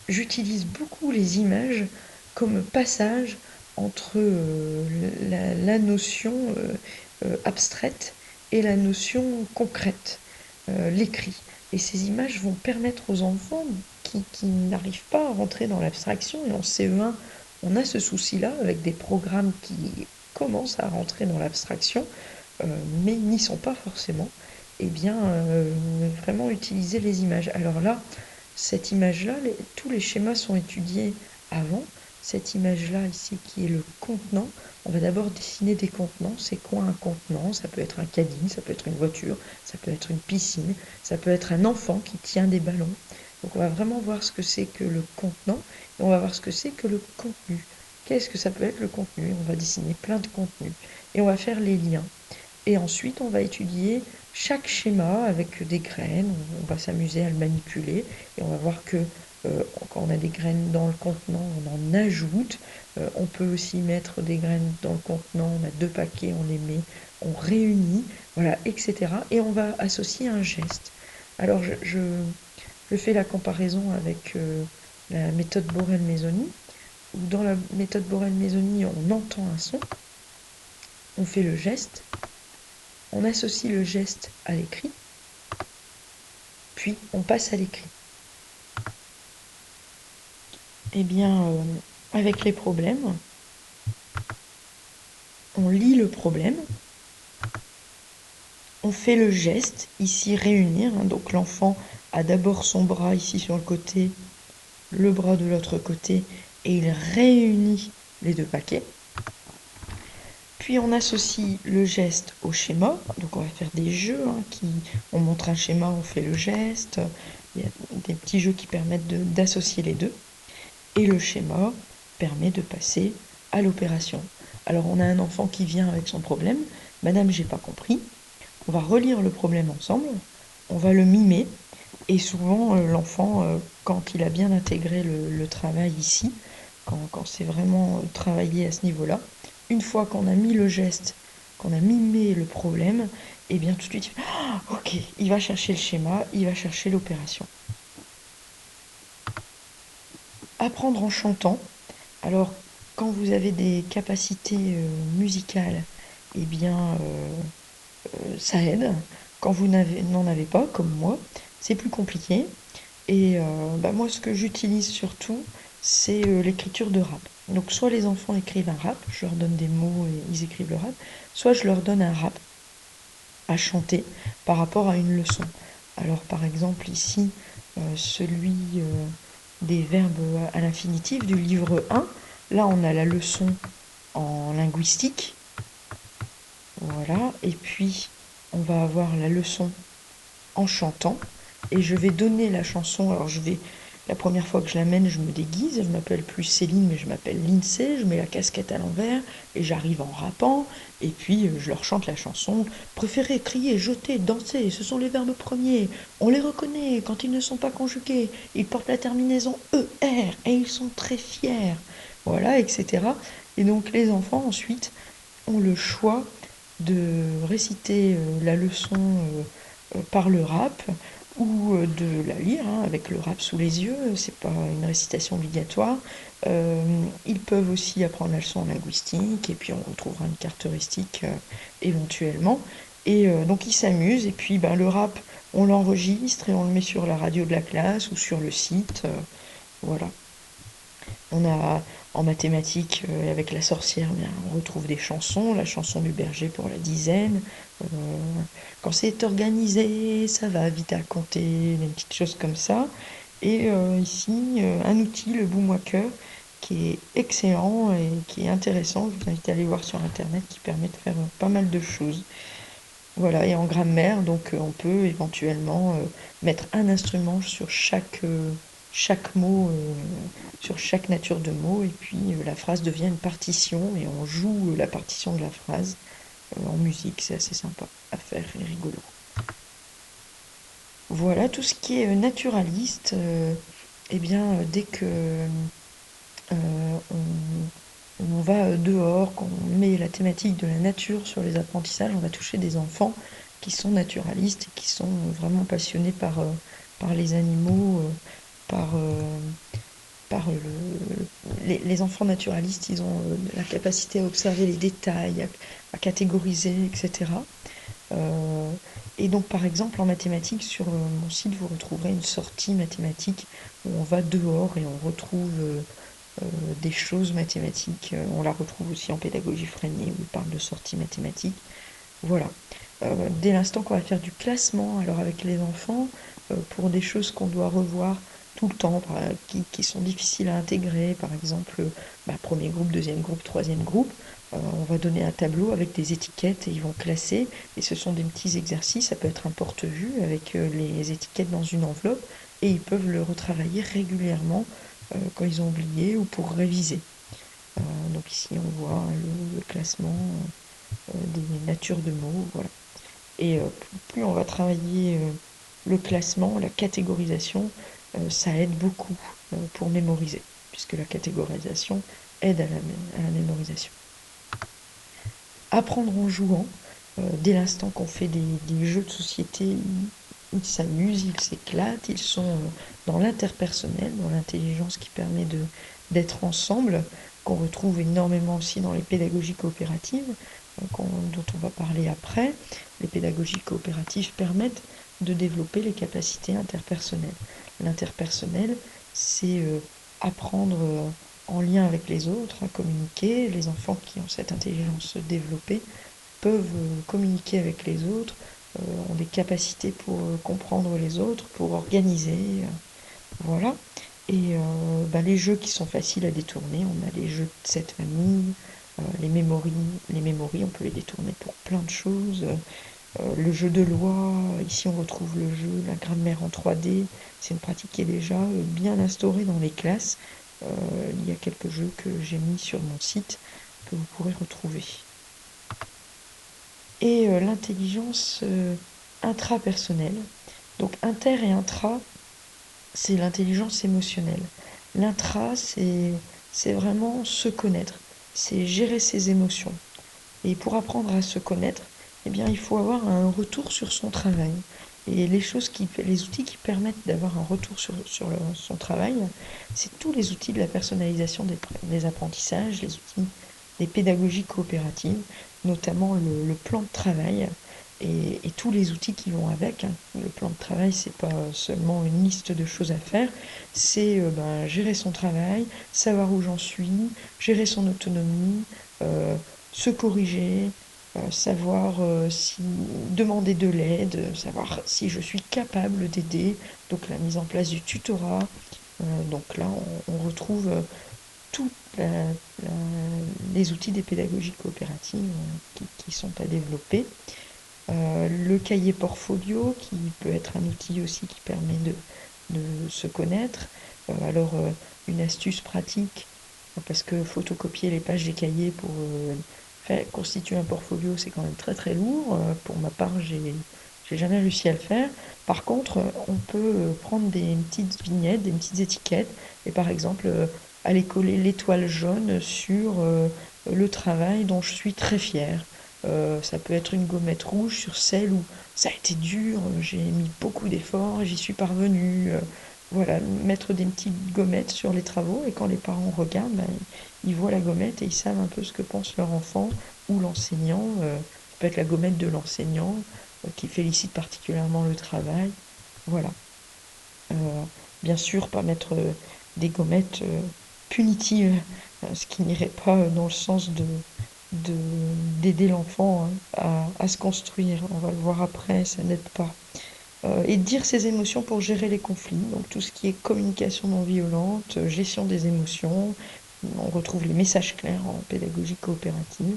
Speaker 1: j'utilise beaucoup les images comme passage entre la notion abstraite et la notion concrète, l'écrit. Et ces images vont permettre aux enfants qui n'arrivent pas à rentrer dans l'abstraction, et en CE1, on a ce souci-là avec des programmes qui commencent à rentrer dans l'abstraction, mais n'y sont pas forcément, et bien vraiment utiliser les images. Alors là, cette image-là, tous les schémas sont étudiés avant. Cette image-là ici qui est le contenant, on va d'abord dessiner des contenants. C'est quoi un contenant? Ça peut être un caddie, ça peut être une voiture, ça peut être une piscine, ça peut être un enfant qui tient des ballons. Donc on va vraiment voir ce que c'est que le contenant et on va voir ce que c'est que le contenu. Qu'est-ce que ça peut être le contenu? On va dessiner plein de contenus et on va faire les liens. Et ensuite, on va étudier chaque schéma avec des graines, on va s'amuser à le manipuler et on va voir que Quand on a des graines dans le contenant, on en ajoute. On peut aussi mettre des graines dans le contenant, on a 2 paquets, on les met, on réunit, voilà, etc. Et on va associer un geste. Alors je fais la comparaison avec la méthode Borel-Mesoni, où dans la méthode Borel-Mesoni, on entend un son, on fait le geste, on associe le geste à l'écrit, puis on passe à l'écrit. Eh bien, avec les problèmes, on lit le problème, on fait le geste, ici réunir, hein, donc l'enfant a d'abord son bras ici sur le côté, le bras de l'autre côté, et il réunit les 2 paquets. Puis on associe le geste au schéma, donc on va faire des jeux, hein, on montre un schéma, on fait le geste, il y a des petits jeux qui permettent d'associer les deux, et le schéma permet de passer à l'opération. Alors on a un enfant qui vient avec son problème, Madame, j'ai pas compris, on va relire le problème ensemble, on va le mimer, et souvent l'enfant, quand il a bien intégré le travail ici, quand c'est vraiment travaillé à ce niveau-là, une fois qu'on a mis le geste, qu'on a mimé le problème, et bien tout de suite, ok, il va chercher le schéma, il va chercher l'opération. Apprendre en chantant. Alors, quand vous avez des capacités musicales, eh bien, ça aide. Quand vous n'en avez pas, comme moi, c'est plus compliqué. Et moi, ce que j'utilise surtout, c'est l'écriture de rap. Donc, soit les enfants écrivent un rap, je leur donne des mots et ils écrivent le rap, soit je leur donne un rap à chanter par rapport à une leçon. Alors, par exemple, ici, celui des verbes à l'infinitif du livre 1, là, on a la leçon en linguistique. Voilà, et puis on va avoir la leçon en chantant et je vais donner la chanson. Alors la première fois que je l'amène, je me déguise, je m'appelle plus Céline mais je m'appelle Lindsay, je mets la casquette à l'envers et j'arrive en rappant et puis je leur chante la chanson. Préférer, crier, jeter, danser, ce sont les verbes premiers. On les reconnaît quand ils ne sont pas conjugués. Ils portent la terminaison ER et ils sont très fiers. Voilà, etc. Et donc les enfants ensuite ont le choix de réciter la leçon par le rap ou de la lire hein, avec le rap sous les yeux, c'est pas une récitation obligatoire. Ils peuvent aussi apprendre la leçon en linguistique et puis on retrouvera une carte heuristique éventuellement. Et donc ils s'amusent et puis le rap on l'enregistre et on le met sur la radio de la classe ou sur le site. Voilà. On a en mathématiques, avec la sorcière, bien, on retrouve des chansons, la chanson du berger pour la dizaine. Quand c'est organisé, ça va vite à compter, des petites choses comme ça. Et ici, un outil, le Boomwalker, qui est excellent et qui est intéressant. Je vous invite à aller voir sur Internet, qui permet de faire pas mal de choses. Voilà, et en grammaire, donc on peut éventuellement mettre un instrument sur chaque mot, sur chaque nature de mot, et puis la phrase devient une partition, et on joue la partition de la phrase en musique, c'est assez sympa à faire et rigolo. Voilà, tout ce qui est naturaliste, eh bien, dès que on va dehors, qu'on met la thématique de la nature sur les apprentissages, on va toucher des enfants qui sont naturalistes et qui sont vraiment passionnés par les animaux, par, les enfants naturalistes, ils ont la capacité à observer les détails, à catégoriser, etc. Et donc, par exemple, en mathématiques, sur mon site, vous retrouverez une sortie mathématique où on va dehors et on retrouve des choses mathématiques. On la retrouve aussi en pédagogie freinée où il parle de sortie mathématique. Voilà. Dès l'instant qu'on va faire du classement, alors avec les enfants, pour des choses qu'on doit revoir tout le temps, qui sont difficiles à intégrer, par exemple, premier groupe, deuxième groupe, troisième groupe, on va donner un tableau avec des étiquettes et ils vont classer. Et ce sont des petits exercices, ça peut être un porte-vue avec les étiquettes dans une enveloppe et ils peuvent le retravailler régulièrement quand ils ont oublié ou pour réviser. Donc ici on voit le classement des natures de mots, voilà. Et plus on va travailler le classement, la catégorisation, ça aide beaucoup pour mémoriser, puisque la catégorisation aide à la mémorisation. Apprendre en jouant, dès l'instant qu'on fait des jeux de société, ils s'amusent, ils s'éclatent, ils sont dans l'interpersonnel, dans l'intelligence qui permet d'être ensemble, qu'on retrouve énormément aussi dans les pédagogies coopératives, dont on va parler après. Les pédagogies coopératives permettent de développer les capacités interpersonnelles. L'interpersonnel, c'est apprendre en lien avec les autres, à communiquer. Les enfants qui ont cette intelligence développée peuvent communiquer avec les autres, ont des capacités pour comprendre les autres, pour organiser, voilà. Et les jeux qui sont faciles à détourner, on a les jeux de cette famille, les mémories, on peut les détourner pour plein de choses. Le jeu de loi, ici on retrouve le jeu, la grammaire en 3D, c'est une pratique qui est déjà bien instaurée dans les classes. Il y a quelques jeux que j'ai mis sur mon site que vous pourrez retrouver. Et l'intelligence intrapersonnelle. Donc inter et intra, c'est l'intelligence émotionnelle. L'intra, c'est vraiment se connaître, c'est gérer ses émotions. Et pour apprendre à se connaître, eh bien, il faut avoir un retour sur son travail. Et les outils qui permettent d'avoir un retour sur son travail, c'est tous les outils de la personnalisation des apprentissages, les outils des pédagogies coopératives, notamment le plan de travail et tous les outils qui vont avec. Le plan de travail, c'est pas seulement une liste de choses à faire, c'est gérer son travail, savoir où j'en suis, gérer son autonomie, se corriger, savoir si demander de l'aide, savoir si je suis capable d'aider, donc la mise en place du tutorat. Donc là, on retrouve tous les outils des pédagogies coopératives qui sont à développer. Le cahier portfolio, qui peut être un outil aussi qui permet de se connaître. Une astuce pratique, parce que photocopier les pages des cahiers pour constituer un portfolio, c'est quand même très très lourd. Pour ma part, j'ai jamais réussi à le faire. Par contre, on peut prendre des petites vignettes, des petites étiquettes, et par exemple, aller coller l'étoile jaune sur le travail dont je suis très fière. Ça peut être une gommette rouge sur celle où ça a été dur, j'ai mis beaucoup d'efforts, j'y suis parvenue. Voilà, mettre des petites gommettes sur les travaux et quand les parents regardent, ils voient la gommette et ils savent un peu ce que pense leur enfant ou l'enseignant. Ça peut être la gommette de l'enseignant qui félicite particulièrement le travail. Voilà. Bien sûr, pas mettre des gommettes punitives, ce qui n'irait pas dans le sens d'aider l'enfant à se construire. On va le voir après, ça n'aide pas. Et dire ses émotions pour gérer les conflits. Donc tout ce qui est communication non violente, gestion des émotions. On retrouve les messages clairs en pédagogie coopérative.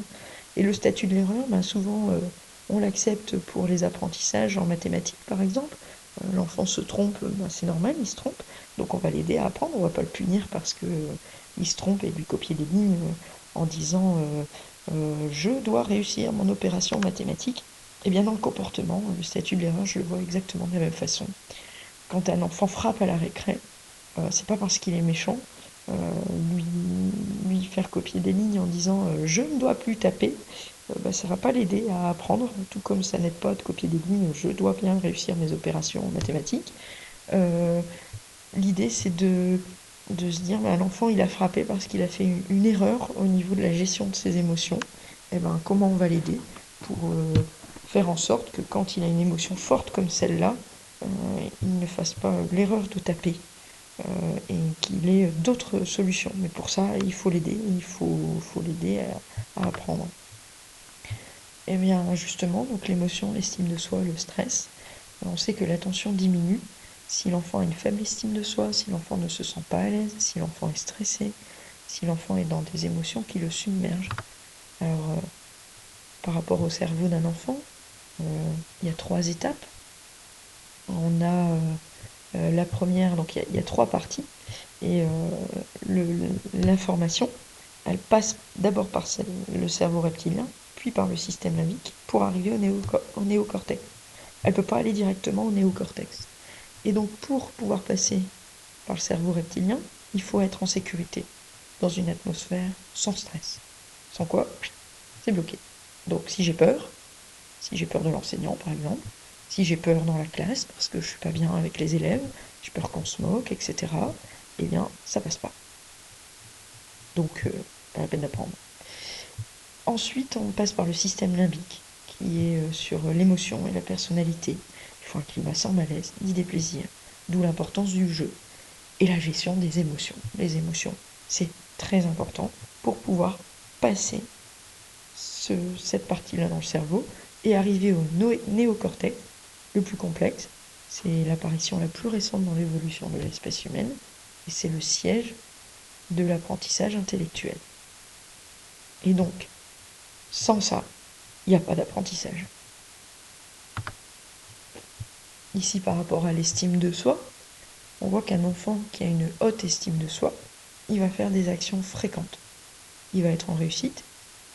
Speaker 1: Et le statut de l'erreur, souvent on l'accepte pour les apprentissages en mathématiques par exemple. L'enfant se trompe, c'est normal, il se trompe. Donc on va l'aider à apprendre, on va pas le punir parce que il se trompe et lui copier des lignes en disant je dois réussir mon opération mathématique. Et bien dans le comportement, le statut de l'erreur, je le vois exactement de la même façon. Quand un enfant frappe à la récré, c'est pas parce qu'il est méchant. Lui faire copier des lignes en disant je ne dois plus taper, ça va pas l'aider à apprendre, tout comme ça n'aide pas de copier des lignes je dois bien réussir mes opérations mathématiques. L'idée c'est de se dire l'enfant il a frappé parce qu'il a fait une erreur au niveau de la gestion de ses émotions. Et comment on va l'aider pour faire en sorte que quand il a une émotion forte comme celle-là, il ne fasse pas l'erreur de taper et qu'il ait d'autres solutions. Mais pour ça, il faut l'aider, il faut l'aider à apprendre. Et bien justement, donc l'émotion, l'estime de soi, le stress, on sait que l'attention diminue si l'enfant a une faible estime de soi, si l'enfant ne se sent pas à l'aise, si l'enfant est stressé, si l'enfant est dans des émotions qui le submergent. Alors, par rapport au cerveau d'un enfant, il y a 3 étapes. On a la première, donc il y a 3 parties. Et l'information, elle passe d'abord par le cerveau reptilien, puis par le système limbique, pour arriver au néocortex. Elle ne peut pas aller directement au néocortex. Et donc pour pouvoir passer par le cerveau reptilien, il faut être en sécurité, dans une atmosphère sans stress. Sans quoi, c'est bloqué. Donc si j'ai peur de l'enseignant par exemple, si j'ai peur dans la classe parce que je suis pas bien avec les élèves, j'ai peur qu'on se moque, etc., eh bien ça passe pas. Donc pas la peine d'apprendre. Ensuite, on passe par le système limbique, qui est sur l'émotion et la personnalité. Il faut un climat sans malaise, ni déplaisir, d'où l'importance du jeu et la gestion des émotions. Les émotions, c'est très important pour pouvoir passer cette partie-là dans le cerveau et arriver au néocortex, le plus complexe. C'est l'apparition la plus récente dans l'évolution de l'espèce humaine et c'est le siège de l'apprentissage intellectuel. Et donc, sans ça, il n'y a pas d'apprentissage. Ici, par rapport à l'estime de soi, on voit qu'un enfant qui a une haute estime de soi, il va faire des actions fréquentes. Il va être en réussite,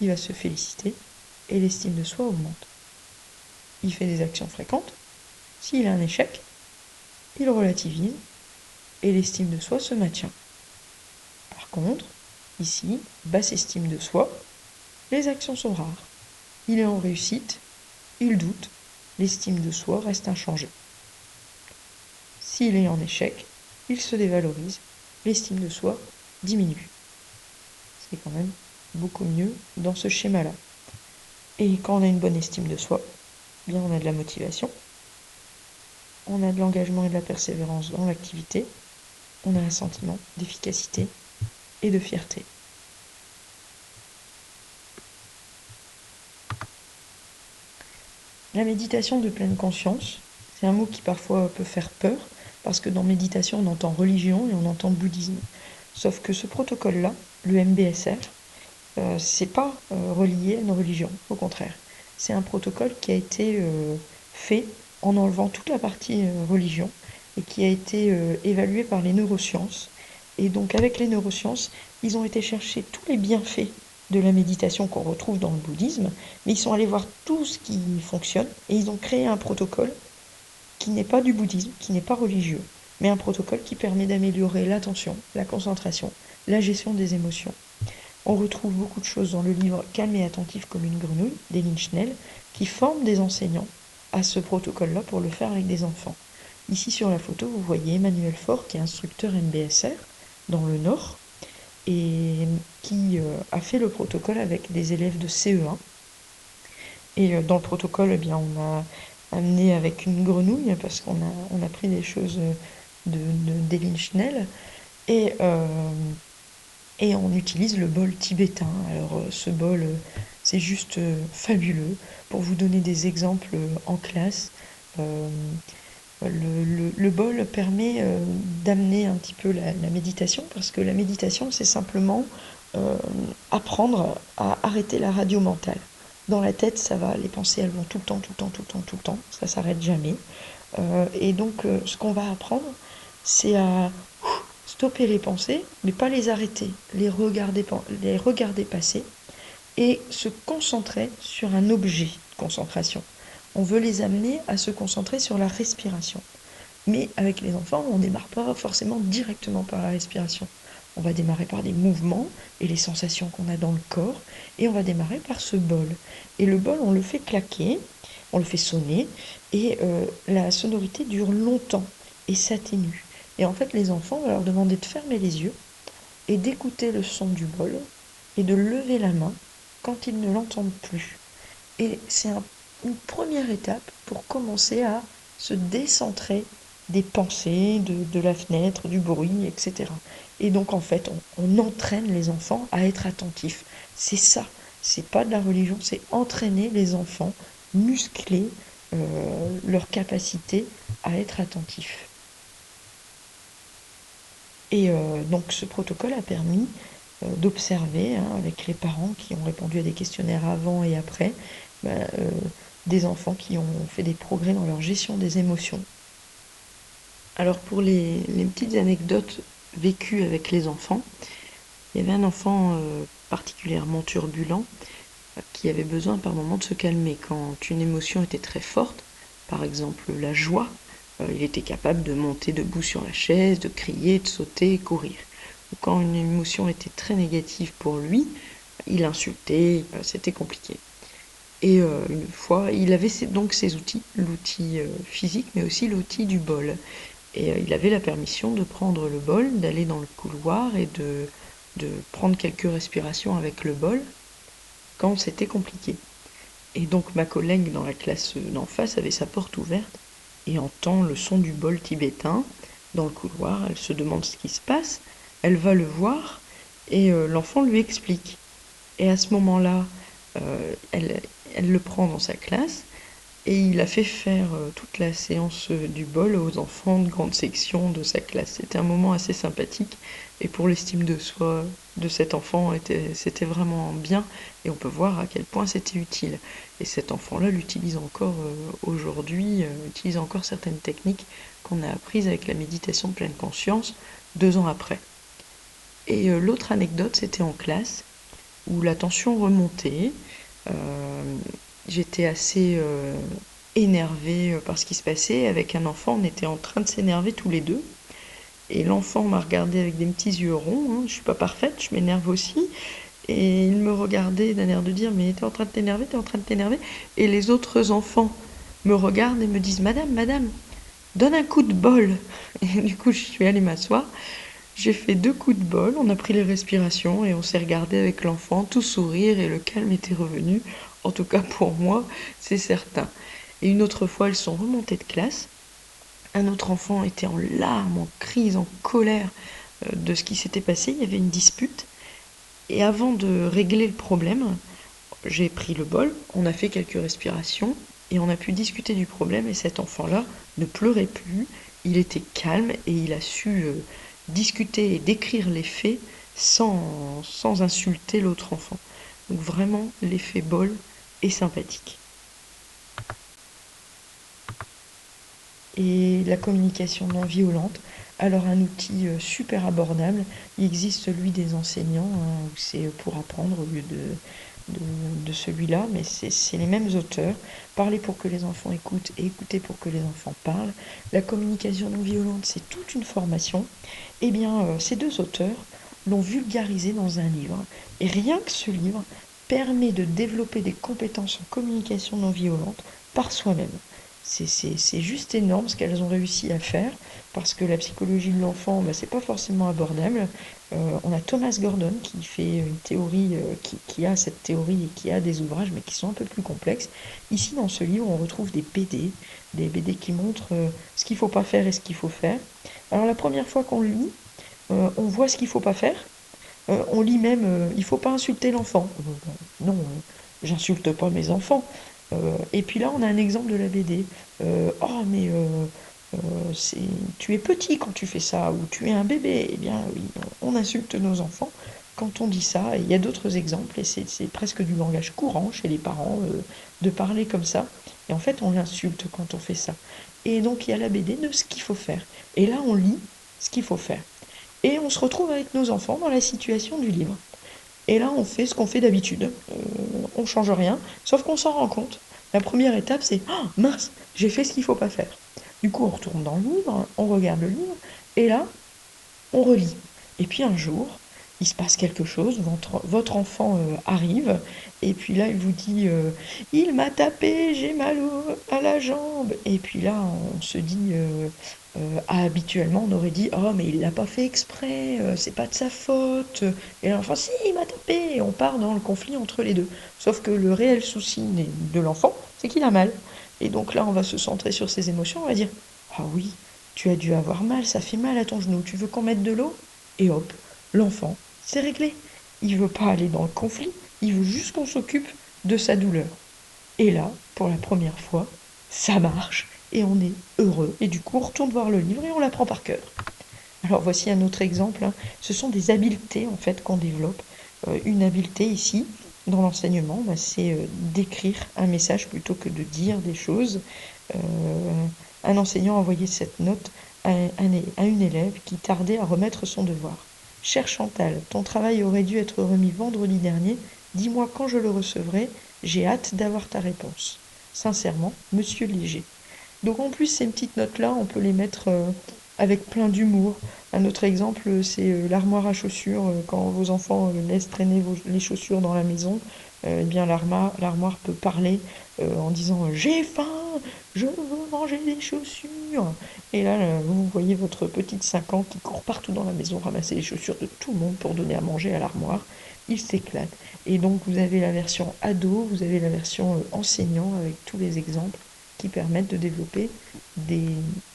Speaker 1: il va se féliciter, et l'estime de soi augmente. Il fait des actions fréquentes. S'il a un échec, il relativise, et l'estime de soi se maintient. Par contre, ici, basse estime de soi, les actions sont rares. Il est en réussite, il doute, l'estime de soi reste inchangée. S'il est en échec, il se dévalorise, l'estime de soi diminue. C'est quand même beaucoup mieux dans ce schéma-là. Et quand on a une bonne estime de soi, bien on a de la motivation, on a de l'engagement et de la persévérance dans l'activité, on a un sentiment d'efficacité et de fierté. La méditation de pleine conscience, c'est un mot qui parfois peut faire peur, parce que dans méditation, on entend religion et on entend bouddhisme. Sauf que ce protocole-là, le MBSR, c'est pas relié à une religion, au contraire. C'est un protocole qui a été fait en enlevant toute la partie religion et qui a été évalué par les neurosciences. Et donc avec les neurosciences, ils ont été chercher tous les bienfaits de la méditation qu'on retrouve dans le bouddhisme, mais ils sont allés voir tout ce qui fonctionne et ils ont créé un protocole qui n'est pas du bouddhisme, qui n'est pas religieux, mais un protocole qui permet d'améliorer l'attention, la concentration, la gestion des émotions. On retrouve beaucoup de choses dans le livre Calme et attentif comme une grenouille d'Eline Schnell, qui forme des enseignants à ce protocole-là pour le faire avec des enfants. Ici sur la photo, vous voyez Emmanuel Faure, qui est instructeur MBSR dans le Nord, et qui a fait le protocole avec des élèves de CE1. Et dans le protocole, eh bien, on a amené avec une grenouille, parce qu'on a pris des choses d'Eline Schnell, et on utilise le bol tibétain. Alors ce bol, c'est juste fabuleux. Pour vous donner des exemples en classe, le bol permet d'amener un petit peu la méditation, parce que la méditation, c'est simplement apprendre à arrêter la radio mentale. Dans la tête, ça va, les pensées, elles vont tout le temps, tout le temps, tout le temps, tout le temps, ça s'arrête jamais. Et donc, ce qu'on va apprendre, c'est à stopper les pensées, mais pas les arrêter, les regarder passer et se concentrer sur un objet de concentration. On veut les amener à se concentrer sur la respiration. Mais avec les enfants, on ne démarre pas forcément directement par la respiration. On va démarrer par des mouvements et les sensations qu'on a dans le corps, et on va démarrer par ce bol. Et le bol, on le fait claquer, on le fait sonner, et la sonorité dure longtemps et s'atténue. Et en fait, les enfants, on va leur demander de fermer les yeux et d'écouter le son du bol et de lever la main quand ils ne l'entendent plus. Et c'est une première étape pour commencer à se décentrer des pensées, de la fenêtre, du bruit, etc. Et donc en fait, on entraîne les enfants à être attentifs. C'est ça, c'est pas de la religion, c'est entraîner les enfants, muscler leur capacité à être attentifs. Et donc ce protocole a permis d'observer, avec les parents qui ont répondu à des questionnaires avant et après, des enfants qui ont fait des progrès dans leur gestion des émotions. Alors pour les petites anecdotes vécues avec les enfants, il y avait un enfant particulièrement turbulent qui avait besoin par moments de se calmer quand une émotion était très forte, par exemple la joie. Il était capable de monter debout sur la chaise, de crier, de sauter, courir. Quand une émotion était très négative pour lui, il insultait, c'était compliqué. Et une fois, il avait donc ses outils, l'outil physique, mais aussi l'outil du bol. Et il avait la permission de prendre le bol, d'aller dans le couloir et de prendre quelques respirations avec le bol quand c'était compliqué. Et donc ma collègue dans la classe d'en face avait sa porte ouverte et entend le son du bol tibétain dans le couloir. Elle se demande ce qui se passe, elle va le voir et l'enfant lui explique. Et à ce moment-là, elle le prend dans sa classe et il a fait faire toute la séance du bol aux enfants de grande section de sa classe. C'était un moment assez sympathique et pour l'estime de soi de cet enfant, c'était vraiment bien et on peut voir à quel point c'était utile. Et cet enfant-là l'utilise encore aujourd'hui, utilise encore certaines techniques qu'on a apprises avec la méditation de pleine conscience 2 ans après. Et l'autre anecdote, c'était en classe où la tension remontait. J'étais assez énervée par ce qui se passait. Avec un enfant, on était en train de s'énerver tous les deux. Et l'enfant m'a regardée avec des petits yeux ronds. Hein. Je suis pas parfaite, je m'énerve aussi. Et il me regardait d'un air de dire « Mais t'es en train de t'énerver, t'es en train de t'énerver ?» Et les autres enfants me regardent et me disent « Madame, madame, donne un coup de bol !» Et du coup, je suis allée m'asseoir. J'ai fait 2 coups de bol, on a pris les respirations et on s'est regardé avec l'enfant, tout sourire et le calme était revenu. En tout cas pour moi, c'est certain. Et une autre fois, elles sont remontées de classe. Un autre enfant était en larmes, en crise, en colère de ce qui s'était passé. Il y avait une dispute. Et avant de régler le problème, j'ai pris le bol, on a fait quelques respirations et on a pu discuter du problème. Et cet enfant-là ne pleurait plus, il était calme et il a su discuter et décrire les faits sans insulter l'autre enfant. Donc vraiment, l'effet bol est sympathique. Et la communication non violente, alors un outil super abordable, il existe celui des enseignants, hein, où c'est pour apprendre au lieu de celui-là, mais c'est les mêmes auteurs. Parler pour que les enfants écoutent et écouter pour que les enfants parlent. La communication non violente, c'est toute une formation. Eh bien, ces 2 auteurs l'ont vulgarisé dans un livre. Et rien que ce livre permet de développer des compétences en communication non violente par soi-même. C'est juste énorme ce qu'elles ont réussi à faire, parce que la psychologie de l'enfant, c'est pas forcément abordable. On a Thomas Gordon qui fait une théorie, qui a cette théorie et qui a des ouvrages, mais qui sont un peu plus complexes. Ici, dans ce livre, on retrouve des BD qui montrent ce qu'il faut pas faire et ce qu'il faut faire. Alors la première fois qu'on le lit, on voit ce qu'il faut pas faire. On lit même, il faut pas insulter l'enfant. Non, j'insulte pas mes enfants. Et puis là, on a un exemple de la BD. Oh, mais tu es petit quand tu fais ça, ou tu es un bébé. Eh bien, oui, on insulte nos enfants quand on dit ça. Et il y a d'autres exemples, et c'est presque du langage courant chez les parents de parler comme ça. Et en fait, on l'insulte quand on fait ça. Et donc, il y a la BD de ce qu'il faut faire. Et là, on lit ce qu'il faut faire. Et on se retrouve avec nos enfants dans la situation du livre. Et là, on fait ce qu'on fait d'habitude. On change rien, sauf qu'on s'en rend compte. La première étape, c'est oh, mince, j'ai fait ce qu'il faut pas faire. Du coup, on retourne dans le livre, on regarde le livre, et là, on relit. Et puis un jour, il se passe quelque chose, votre enfant arrive, et puis là, il vous dit il m'a tapé, j'ai mal à la jambe. Et puis là, on se dit habituellement, on aurait dit oh, mais il l'a pas fait exprès, c'est pas de sa faute. Et l'enfant, si, il m'a tapé. Et on part dans le conflit entre les deux. Sauf que le réel souci de l'enfant, c'est qu'il a mal. Et donc là, on va se centrer sur ses émotions, on va dire ah oui, tu as dû avoir mal, ça fait mal à ton genou, tu veux qu'on mette de l'eau? Et hop, l'enfant, c'est réglé. Il veut pas aller dans le conflit, il veut juste qu'on s'occupe de sa douleur. Et là, pour la première fois, ça marche et on est heureux. Et du coup, on retourne voir le livre et on l'apprend par cœur. Alors voici un autre exemple. Hein. Ce sont des habiletés en fait qu'on développe. Une habileté ici, dans l'enseignement, c'est d'écrire un message plutôt que de dire des choses. Un enseignant a envoyé cette note à une élève qui tardait à remettre son devoir. « Chère Chantal, ton travail aurait dû être remis vendredi dernier. Dis-moi quand je le recevrai. J'ai hâte d'avoir ta réponse. Sincèrement, Monsieur Léger. » Donc en plus, ces petites notes-là, on peut les mettre avec plein d'humour. Un autre exemple, c'est l'armoire à chaussures. Quand vos enfants laissent traîner les chaussures dans la maison, eh bien l'armoire peut parler en disant j'ai faim, je veux manger des chaussures. Et là, vous voyez votre petite 5 ans qui court partout dans la maison, ramasser les chaussures de tout le monde pour donner à manger à l'armoire. Il s'éclate. Et donc vous avez la version ado, vous avez la version enseignant avec tous les exemples qui permettent de développer des,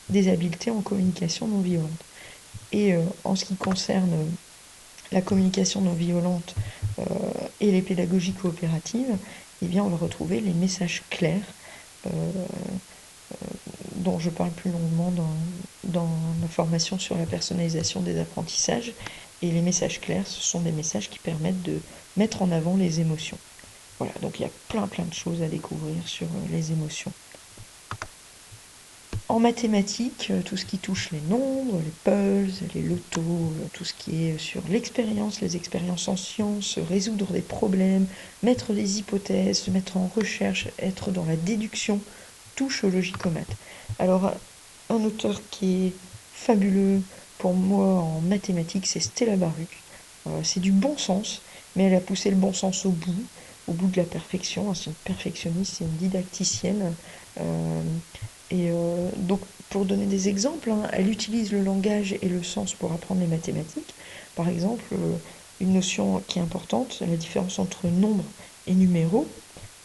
Speaker 1: des habiletés en communication non violente. Et en ce qui concerne la communication non violente et les pédagogies coopératives, eh bien, on va retrouver les messages clairs euh, dont je parle plus longuement dans ma formation sur la personnalisation des apprentissages. Et les messages clairs, ce sont des messages qui permettent de mettre en avant les émotions. Voilà, donc il y a plein de choses à découvrir sur les émotions. En mathématiques, tout ce qui touche les nombres, les puzzles, les lotos, tout ce qui est sur l'expérience, les expériences en sciences, résoudre des problèmes, mettre des hypothèses, se mettre en recherche, être dans la déduction, touche au logicomath. Alors, un auteur qui est fabuleux pour moi en mathématiques, c'est Stella Baruch. C'est du bon sens, mais elle a poussé le bon sens au bout de la perfection. C'est une perfectionniste, c'est une didacticienne. Euh, donc, pour donner des exemples, hein, elle utilise le langage et le sens pour apprendre les mathématiques. Par exemple, une notion qui est importante, la différence entre nombre et numéro,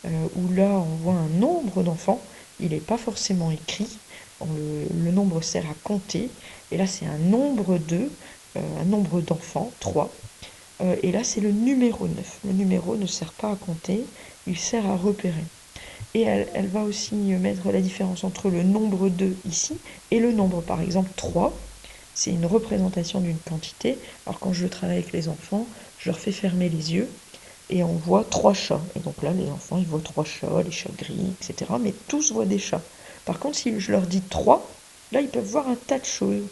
Speaker 1: où là, on voit un nombre d'enfants, il n'est pas forcément écrit. Le nombre sert à compter, et là, c'est un nombre un nombre d'enfants, 3. Et là, c'est le numéro 9. Le numéro ne sert pas à compter, il sert à repérer. Et elle va aussi mettre la différence entre le nombre 2 ici et le nombre, par exemple, 3. C'est une représentation d'une quantité. Alors quand je travaille avec les enfants, je leur fais fermer les yeux et on voit 3 chats. Et donc là, les enfants, ils voient 3 chats, les chats gris, etc. Mais tous voient des chats. Par contre, si je leur dis 3, là, ils peuvent voir un tas de choses.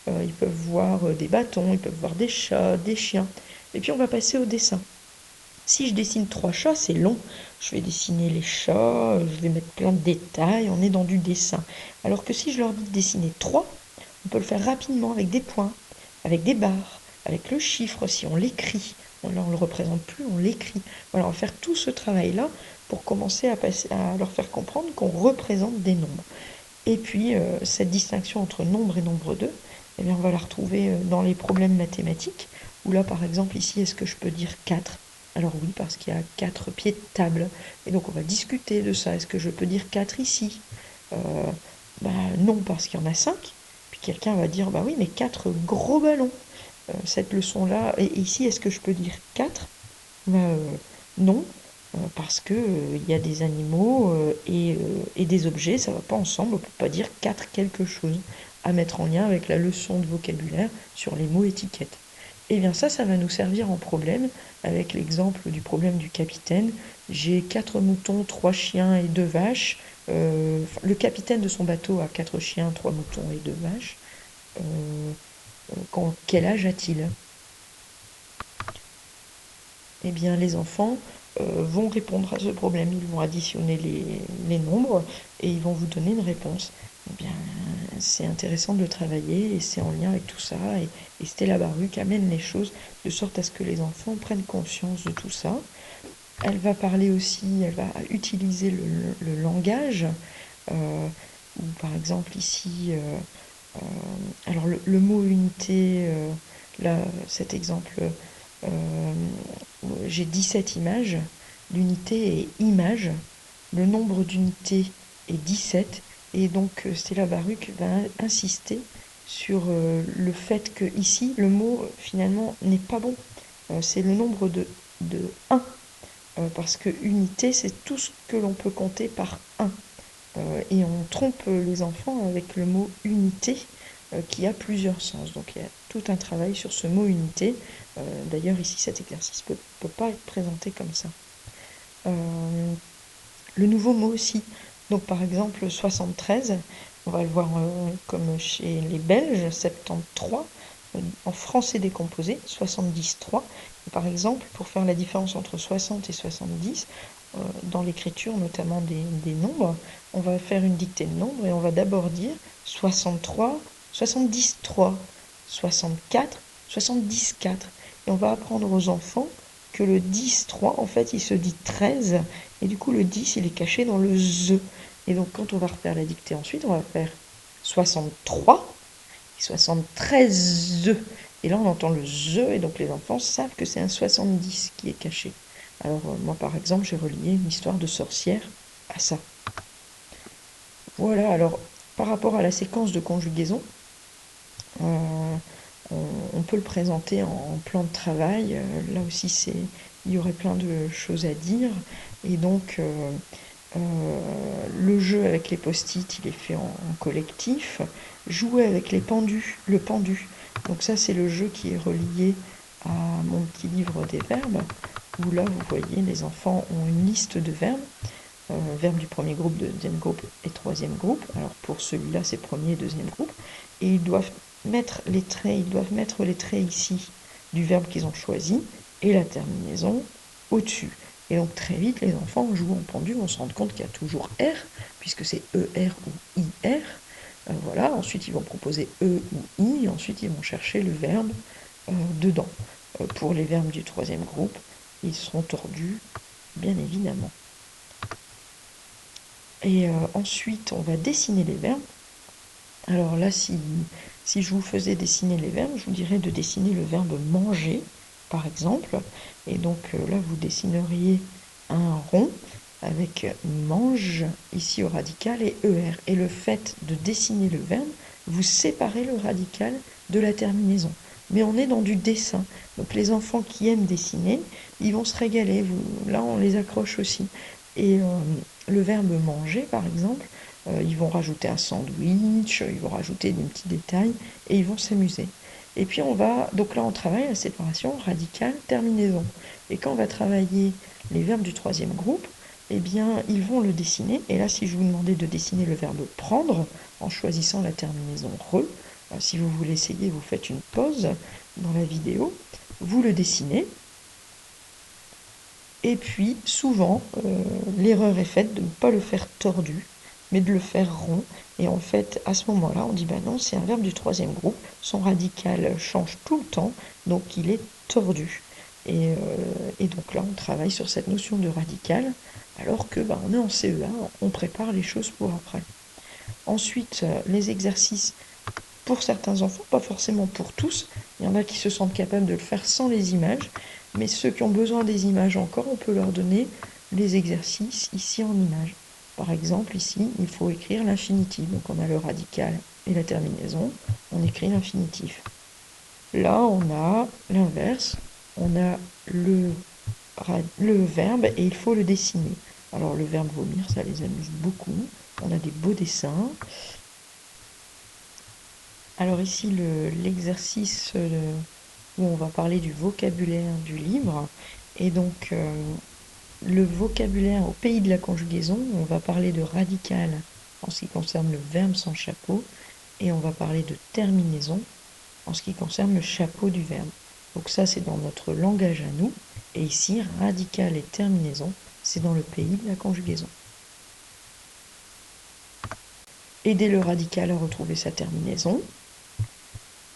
Speaker 1: Ils peuvent voir des bâtons, ils peuvent voir des chats, des chiens. Et puis on va passer au dessin. Si je dessine 3 chats, c'est long. Je vais dessiner les chats, je vais mettre plein de détails, on est dans du dessin. Alors que si je leur dis de dessiner 3, on peut le faire rapidement avec des points, avec des barres, avec le chiffre si on l'écrit. Là, on ne le représente plus, on l'écrit. Voilà, on va faire tout ce travail-là pour commencer à leur faire comprendre qu'on représente des nombres. Et puis, cette distinction entre nombre et nombre 2, eh bien, on va la retrouver dans les problèmes mathématiques, où là, par exemple, ici, est-ce que je peux dire 4? Alors oui, parce qu'il y a 4 pieds de table. Et donc, on va discuter de ça. Est-ce que je peux dire 4 ici? euh, bah, non, parce qu'il y en a 5. Puis quelqu'un va dire, bah oui, mais 4 gros ballons. Cette leçon-là, et ici, est-ce que je peux dire 4? Bah, non, parce que il y a des animaux et des objets, ça va pas ensemble, on peut pas dire 4 quelque chose, à mettre en lien avec la leçon de vocabulaire sur les mots étiquettes. Et bien ça va nous servir en problème, avec l'exemple du problème du capitaine. J'ai 4 moutons, 3 chiens et 2 vaches. Le capitaine de son bateau a 4 chiens, 3 moutons et 2 vaches. Quel âge a-t-il? Eh bien, les enfants vont répondre à ce problème. Ils vont additionner les nombres et ils vont vous donner une réponse. Eh bien, c'est intéressant de le travailler et c'est en lien avec tout ça. Et Stella Baruch amène les choses de sorte à ce que les enfants prennent conscience de tout ça. Elle va parler aussi, elle va utiliser le langage. Ou par exemple ici, alors le mot unité, là, cet exemple, euh, j'ai 17 images. L'unité est image. Le nombre d'unités est 17. Et donc Stella Baruch va insister sur le fait que ici, le mot finalement n'est pas bon. C'est le nombre de 1. Parce que unité, c'est tout ce que l'on peut compter par 1. Et on trompe les enfants avec le mot unité qui a plusieurs sens. Donc il y a tout un travail sur ce mot unité. D'ailleurs ici cet exercice ne peut pas être présenté comme ça. Le nouveau mot aussi. Donc par exemple 73, on va le voir comme chez les Belges, 73, en français décomposé, 73. Et par exemple, pour faire la différence entre 60 et 70, dans l'écriture, notamment des nombres. On va faire une dictée de nombres et on va d'abord dire 63, 73, 64, 74. Et on va apprendre aux enfants que le 10, 3, en fait, il se dit 13. Et du coup, le 10, il est caché dans le Z. Et donc, quand on va refaire la dictée ensuite, on va faire 63 et 73. Et là, on entend le Z, et donc les enfants savent que c'est un 70 qui est caché. Alors, moi, par exemple, j'ai relié une histoire de sorcière à ça. Voilà, alors, par rapport à la séquence de conjugaison, on, on peut le présenter en plan de travail. Là aussi, il y aurait plein de choses à dire. Et donc, le jeu avec les post-it, il est fait en collectif. Jouer avec le pendu. Donc ça, c'est le jeu qui est relié à mon petit livre des verbes, où là, vous voyez, les enfants ont une liste de verbes. Verbes du premier groupe, deuxième groupe et troisième groupe. Alors pour celui-là, c'est premier et deuxième groupe. Et ils doivent mettre les traits ici du verbe qu'ils ont choisi et la terminaison au-dessus. Et donc très vite, les enfants, en jouant en pendu, vont se rendre compte qu'il y a toujours R, puisque c'est ER ou IR. Voilà, ensuite ils vont proposer E ou I, et ensuite ils vont chercher le verbe dedans. Pour les verbes du troisième groupe, ils seront tordus, bien évidemment. Et ensuite, on va dessiner les verbes. Alors là, si je vous faisais dessiner les verbes, je vous dirais de dessiner le verbe manger, par exemple. Et donc là, vous dessineriez un rond avec mange ici au radical et ER. Et le fait de dessiner le verbe, vous séparez le radical de la terminaison. Mais on est dans du dessin. Donc les enfants qui aiment dessiner, ils vont se régaler. Là, on les accroche aussi. Et le verbe manger, par exemple, ils vont rajouter un sandwich, ils vont rajouter des petits détails et ils vont s'amuser. Et puis donc là on travaille la séparation radicale, terminaison. Et quand on va travailler les verbes du troisième groupe, eh bien ils vont le dessiner. Et là si je vous demandais de dessiner le verbe prendre en choisissant la terminaison re, si vous voulez essayer, vous faites une pause dans la vidéo, vous le dessinez. Et puis souvent l'erreur est faite de ne pas le faire tordu, mais de le faire rond. Et en fait, à ce moment-là, on dit, bah non, c'est un verbe du troisième groupe, son radical change tout le temps, donc il est tordu. Et donc là, on travaille sur cette notion de radical, alors que on est en CE1, on prépare les choses pour après. Ensuite, les exercices pour certains enfants, pas forcément pour tous. Il y en a qui se sentent capables de le faire sans les images, mais ceux qui ont besoin des images encore, on peut leur donner les exercices ici en images. Par exemple, ici, il faut écrire l'infinitif. Donc on a le radical et la terminaison, on écrit l'infinitif. Là, on a l'inverse, on a le verbe et il faut le dessiner. Alors le verbe vomir, ça les amuse beaucoup. On a des beaux dessins. Alors ici, l'exercice où on va parler du vocabulaire du livre. Et donc, le vocabulaire au pays de la conjugaison, on va parler de radical en ce qui concerne le verbe sans chapeau, et on va parler de terminaison en ce qui concerne le chapeau du verbe. Donc ça, c'est dans notre langage à nous. Et ici, radical et terminaison, c'est dans le pays de la conjugaison. Aider le radical à retrouver sa terminaison.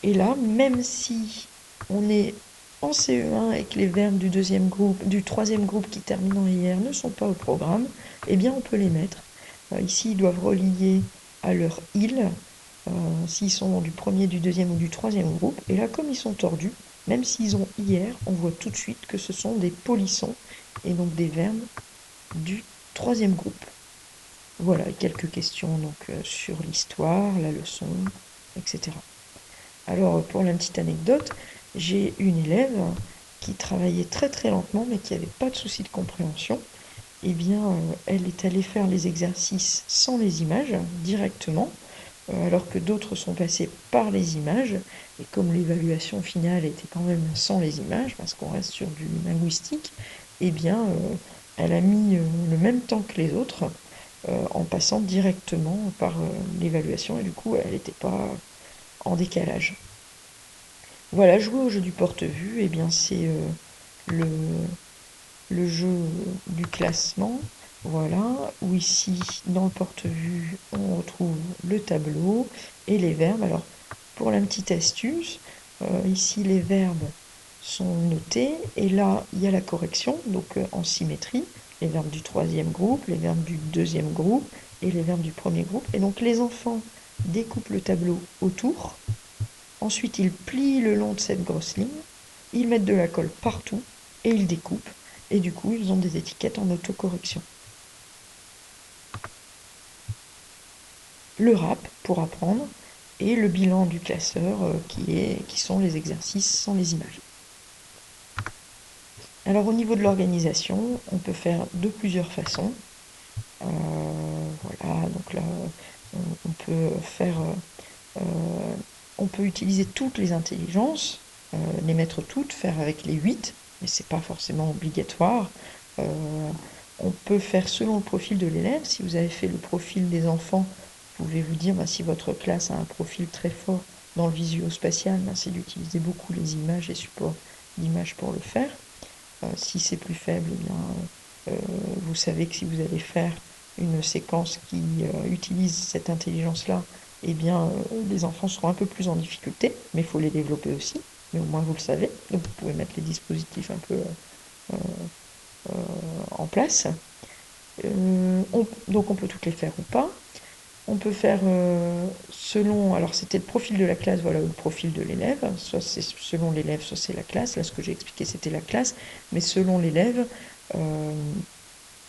Speaker 1: Et là, même si on est en CE1 et que les verbes du troisième groupe qui terminent en IR ne sont pas au programme, eh bien on peut les mettre. Ici, ils doivent relier à leur il, s'ils sont du premier, du deuxième ou du troisième groupe. Et là, comme ils sont tordus, même s'ils ont IR, on voit tout de suite que ce sont des polissons et donc des verbes du troisième groupe. Voilà, quelques questions donc sur l'histoire, la leçon, etc. Alors, pour la petite anecdote, j'ai une élève qui travaillait très très lentement, mais qui n'avait pas de souci de compréhension. Eh bien, elle est allée faire les exercices sans les images, directement, alors que d'autres sont passés par les images. Et comme l'évaluation finale était quand même sans les images, parce qu'on reste sur du linguistique, eh bien, elle a mis le même temps que les autres, en passant directement par l'évaluation, et du coup, elle n'était pas en décalage. Voilà, jouer au jeu du porte-vue, eh bien c'est le le jeu du classement, voilà, où ici, dans le porte-vue, on retrouve le tableau et les verbes. Alors, pour la petite astuce, ici, les verbes sont notés, et là, il y a la correction, donc en symétrie, les verbes du troisième groupe, les verbes du deuxième groupe, et les verbes du premier groupe. Et donc, les enfants découpent le tableau autour, ensuite, ils plient le long de cette grosse ligne, ils mettent de la colle partout, et ils découpent. Et du coup, ils ont des étiquettes en autocorrection. Le RAP pour apprendre, et le bilan du classeur qui sont les exercices sans les images. Alors au niveau de l'organisation, on peut faire de plusieurs façons. Voilà, donc là, on peut faire, on peut utiliser toutes les intelligences, les mettre toutes, faire avec les 8, mais c'est pas forcément obligatoire. On peut faire selon le profil de l'élève. Si vous avez fait le profil des enfants, vous pouvez vous dire, si votre classe a un profil très fort dans le visuo-spatial, c'est d'utiliser beaucoup les images et supports d'images pour le faire. Si c'est plus faible, eh bien, vous savez que si vous allez faire une séquence qui utilise cette intelligence-là, eh bien, les enfants seront un peu plus en difficulté, mais il faut les développer aussi. Mais au moins, vous le savez. Donc, vous pouvez mettre les dispositifs un peu en place. Donc, on peut toutes les faire ou pas. On peut faire selon... Alors, c'était le profil de la classe, voilà, ou le profil de l'élève. Soit c'est selon l'élève, soit c'est la classe. Là, ce que j'ai expliqué, c'était la classe. Mais selon l'élève,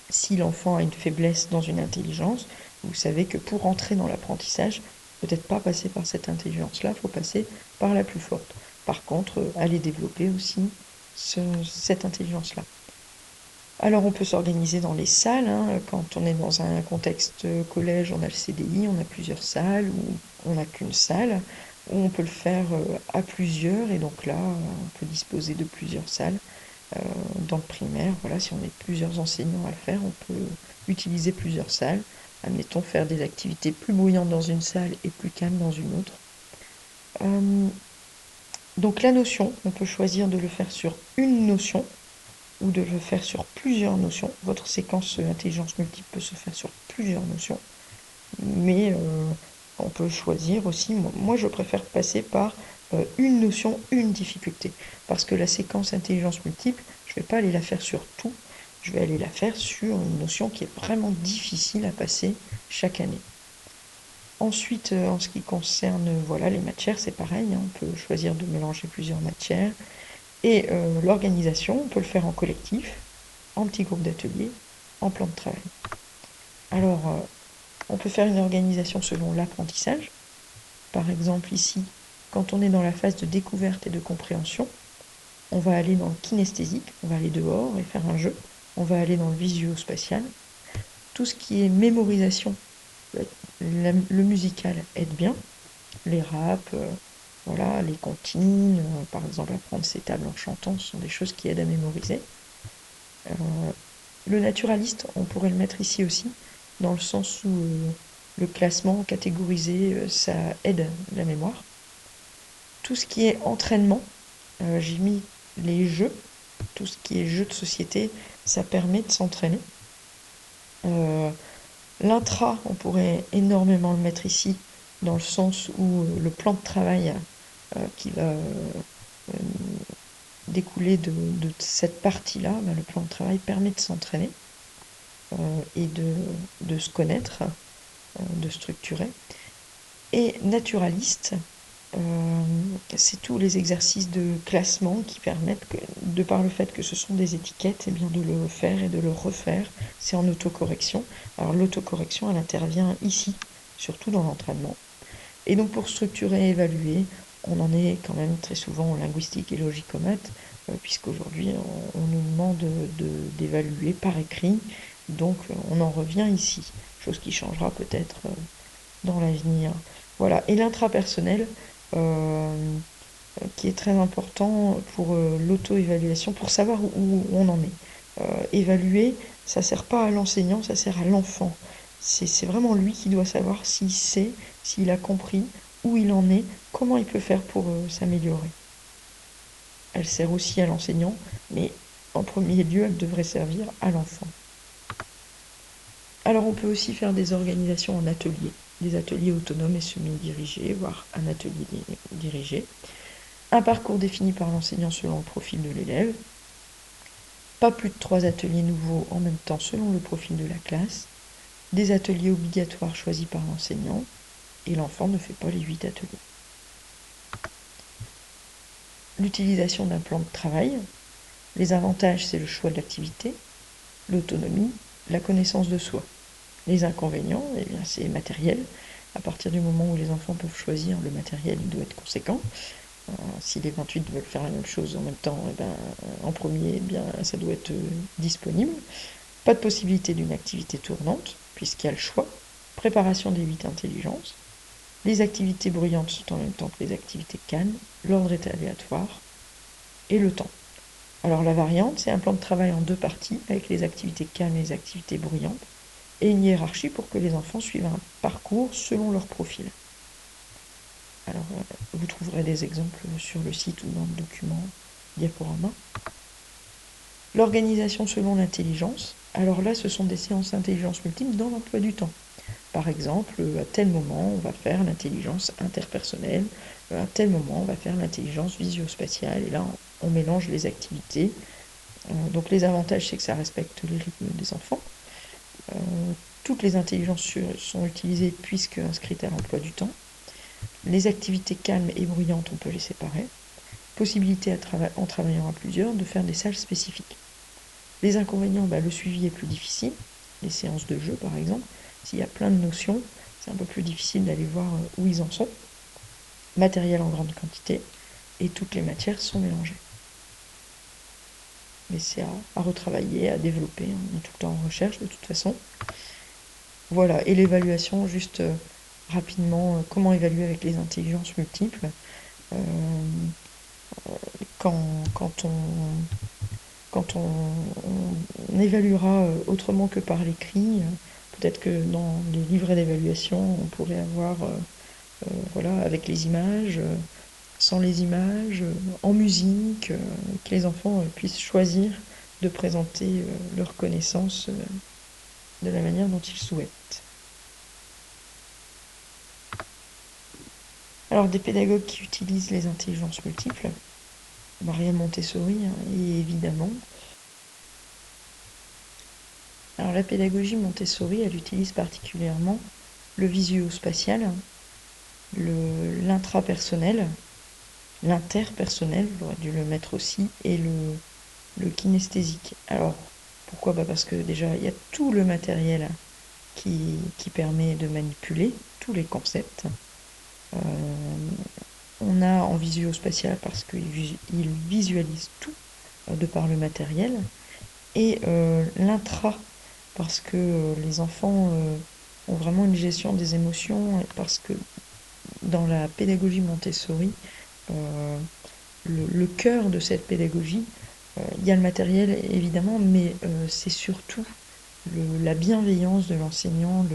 Speaker 1: si l'enfant a une faiblesse dans une intelligence, vous savez que pour entrer dans l'apprentissage, peut-être pas passer par cette intelligence-là, il faut passer par la plus forte. Par contre, aller développer aussi cette intelligence-là. Alors on peut s'organiser dans les salles, quand on est dans un contexte collège, on a le CDI, on a plusieurs salles, ou on n'a qu'une salle, ou on peut le faire à plusieurs, et donc là, on peut disposer de plusieurs salles. Dans le primaire, voilà, si on est plusieurs enseignants à le faire, on peut utiliser plusieurs salles. Admettons faire des activités plus bruyantes dans une salle et plus calmes dans une autre. Donc la notion, on peut choisir de le faire sur une notion ou de le faire sur plusieurs notions. Votre séquence intelligence multiple peut se faire sur plusieurs notions, mais on peut choisir aussi, moi je préfère passer par une notion, une difficulté, parce que la séquence intelligence multiple, je ne vais pas aller la faire sur tout, je vais aller la faire sur une notion qui est vraiment difficile à passer chaque année. Ensuite, en ce qui concerne voilà, les matières, c'est pareil, on peut choisir de mélanger plusieurs matières. Et l'organisation, on peut le faire en collectif, en petits groupes d'ateliers, en plan de travail. Alors, on peut faire une organisation selon l'apprentissage. Par exemple, ici, quand on est dans la phase de découverte et de compréhension, on va aller dans le kinesthésique, on va aller dehors et faire un jeu. On va aller dans le visuo-spatial. Tout ce qui est mémorisation, le musical aide bien. Les raps, voilà, les comptines, par exemple apprendre ses tables en chantant, ce sont des choses qui aident à mémoriser. Le naturaliste, on pourrait le mettre ici aussi, dans le sens où le classement catégorisé, ça aide la mémoire. Tout ce qui est entraînement, j'ai mis les jeux, tout ce qui est jeux de société, ça permet de s'entraîner. L'intra, on pourrait énormément le mettre ici, dans le sens où le plan de travail qui va découler de cette partie-là, le plan de travail permet de s'entraîner et de se connaître, de structurer. Et naturaliste, c'est tous les exercices de classement qui permettent, de par le fait que ce sont des étiquettes, bien de le faire et de le refaire. C'est en autocorrection. Alors l'autocorrection, elle intervient ici, surtout dans l'entraînement. Et donc pour structurer et évaluer, on en est quand même très souvent en linguistique et logicomath, puisqu'aujourd'hui on nous demande d'évaluer par écrit, donc on en revient ici, chose qui changera peut-être dans l'avenir. Voilà, et l'intrapersonnel, qui est très important pour l'auto-évaluation, pour savoir où on en est. Évaluer, ça sert pas à l'enseignant, ça sert à l'enfant. C'est vraiment lui qui doit savoir s'il sait, s'il a compris, où il en est, comment il peut faire pour s'améliorer. Elle sert aussi à l'enseignant, mais en premier lieu, elle devrait servir à l'enfant. Alors on peut aussi faire des organisations en ateliers, des ateliers autonomes et semi-dirigés, voire un atelier dirigé. Un parcours défini par l'enseignant selon le profil de l'élève. Pas plus de 3 ateliers nouveaux en même temps selon le profil de la classe. Des ateliers obligatoires choisis par l'enseignant. Et l'enfant ne fait pas les 8 ateliers. L'utilisation d'un plan de travail. Les avantages, c'est le choix de l'activité, l'autonomie, la connaissance de soi. Les inconvénients, eh bien, c'est matériel. À partir du moment où les enfants peuvent choisir, le matériel il doit être conséquent. Si les 28 veulent faire la même chose en même temps, eh ben, en premier, eh bien, ça doit être disponible. Pas de possibilité d'une activité tournante, puisqu'il y a le choix. Préparation des 8 intelligences. Les activités bruyantes sont en même temps que les activités calmes. L'ordre est aléatoire. Et le temps. Alors la variante, c'est un plan de travail en 2 parties, avec les activités calmes et les activités bruyantes, et une hiérarchie pour que les enfants suivent un parcours selon leur profil. Alors, vous trouverez des exemples sur le site ou dans le document diaporama. L'organisation selon l'intelligence. Alors là, ce sont des séances d'intelligence multiple dans l'emploi du temps. Par exemple, à tel moment, on va faire l'intelligence interpersonnelle, à tel moment, on va faire l'intelligence visio-spatiale, et là, on mélange les activités. Donc les avantages, c'est que ça respecte les rythmes des enfants. Toutes les intelligences sont utilisées puisque inscrites à l'emploi du temps. Les activités calmes et bruyantes, on peut les séparer. Possibilité, en travaillant à plusieurs, de faire des salles spécifiques. Les inconvénients, le suivi est plus difficile. Les séances de jeu, par exemple, s'il y a plein de notions, c'est un peu plus difficile d'aller voir où ils en sont. Matériel en grande quantité, et toutes les matières sont mélangées. Mais c'est à retravailler, à développer, on est tout le temps en recherche de toute façon. Voilà, et l'évaluation, juste rapidement, comment évaluer avec les intelligences multiples. Quand on évaluera autrement que par l'écrit, peut-être que dans les livrets d'évaluation, on pourrait avoir, voilà, avec les images, sans les images, en musique, que les enfants puissent choisir de présenter leurs connaissances de la manière dont ils souhaitent. Alors, des pédagogues qui utilisent les intelligences multiples, Maria Montessori, et évidemment. Alors, la pédagogie Montessori, elle utilise particulièrement le visuo-spatial, l'intrapersonnel, l'interpersonnel, j'aurais dû le mettre aussi, et le kinesthésique. Alors, pourquoi ? Parce que déjà, il y a tout le matériel qui permet de manipuler tous les concepts. On a en visuo-spatial parce qu'il visualise tout de par le matériel, et l'intra parce que les enfants ont vraiment une gestion des émotions, parce que dans la pédagogie Montessori, le cœur de cette pédagogie, il y a le matériel évidemment, mais c'est surtout la bienveillance de l'enseignant,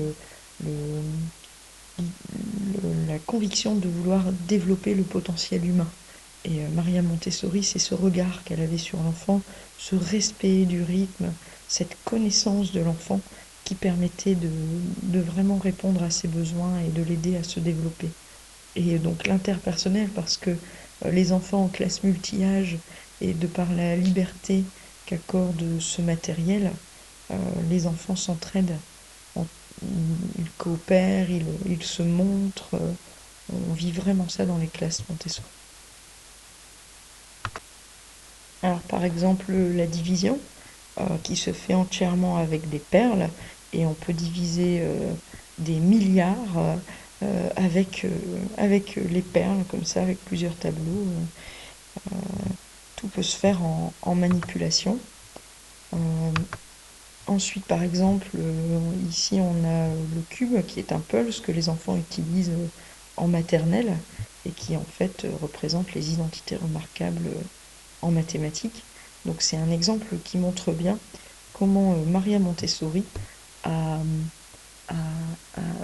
Speaker 1: la conviction de vouloir développer le potentiel humain. Et Maria Montessori, c'est ce regard qu'elle avait sur l'enfant, ce respect du rythme, cette connaissance de l'enfant qui permettait de vraiment répondre à ses besoins et de l'aider à se développer. Et donc l'interpersonnel, parce que les enfants en classe multi-âge, et de par la liberté qu'accorde ce matériel, les enfants s'entraident, ils coopèrent, ils se montrent. On vit vraiment ça dans les classes Montessori. Alors par exemple la division qui se fait entièrement avec des perles, et on peut diviser des milliards avec les perles comme ça, avec plusieurs tableaux. Tout peut se faire en manipulation. Ensuite, par exemple, ici on a le cube qui est un pulse que les enfants utilisent en maternelle, et qui en fait représente les identités remarquables en mathématiques. Donc c'est un exemple qui montre bien comment Maria Montessori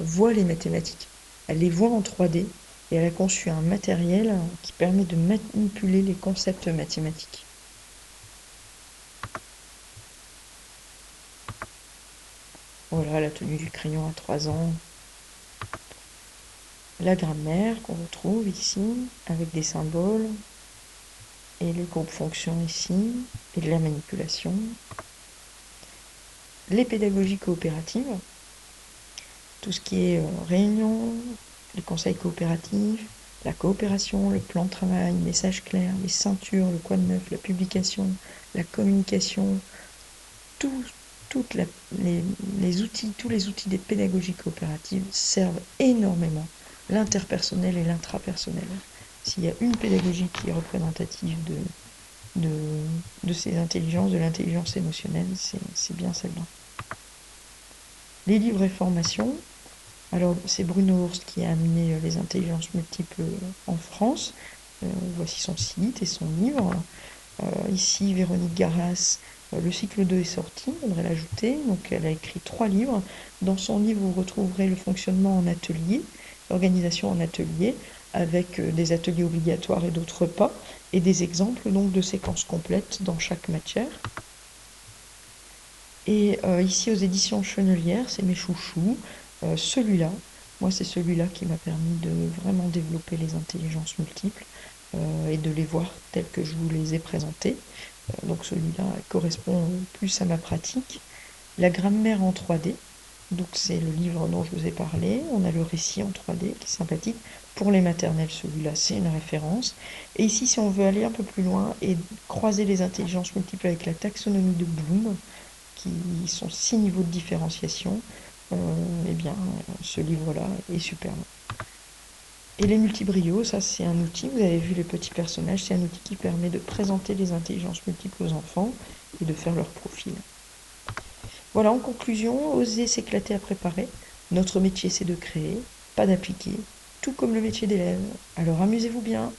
Speaker 1: voit les mathématiques. Elle les voit en 3D, et elle a conçu un matériel qui permet de manipuler les concepts mathématiques. Voilà la tenue du crayon à 3 ans. La grammaire qu'on retrouve ici, avec des symboles, et les groupes fonctions ici, et de la manipulation. Les pédagogies coopératives, tout ce qui est réunion, les conseils coopératifs, la coopération, le plan de travail, message clair, les ceintures, le quoi de neuf, la publication, la communication, tous les outils des pédagogies coopératives servent énormément l'interpersonnel et l'intrapersonnel. S'il y a une pédagogie qui est représentative de ces intelligences, de l'intelligence émotionnelle, c'est bien celle-là. Les livres et formations. Alors, c'est Bruno Hurst qui a amené les intelligences multiples en France. Voici son site et son livre. Ici, Véronique Garas, le cycle 2 est sorti, on devrait l'ajouter. Donc, elle a écrit 3 livres. Dans son livre, vous retrouverez le fonctionnement en atelier, l'organisation en atelier, avec des ateliers obligatoires et d'autres pas, et des exemples donc de séquences complètes dans chaque matière. Et ici, aux éditions Chenelière, c'est mes chouchous. Celui-là, moi, c'est celui-là qui m'a permis de vraiment développer les intelligences multiples et de les voir telles que je vous les ai présentées. Donc celui-là correspond plus à ma pratique. La grammaire en 3D, donc c'est le livre dont je vous ai parlé. On a le récit en 3D qui est sympathique. Pour les maternelles, celui-là, c'est une référence. Et ici, si on veut aller un peu plus loin et croiser les intelligences multiples avec la taxonomie de Bloom, qui sont 6 niveaux de différenciation, eh bien, ce livre-là est superbe. Et les multibrios, ça c'est un outil, vous avez vu les petits personnages, c'est un outil qui permet de présenter les intelligences multiples aux enfants et de faire leur profil. Voilà, en conclusion, oser s'éclater à préparer. Notre métier c'est de créer, pas d'appliquer, tout comme le métier d'élève. Alors amusez-vous bien.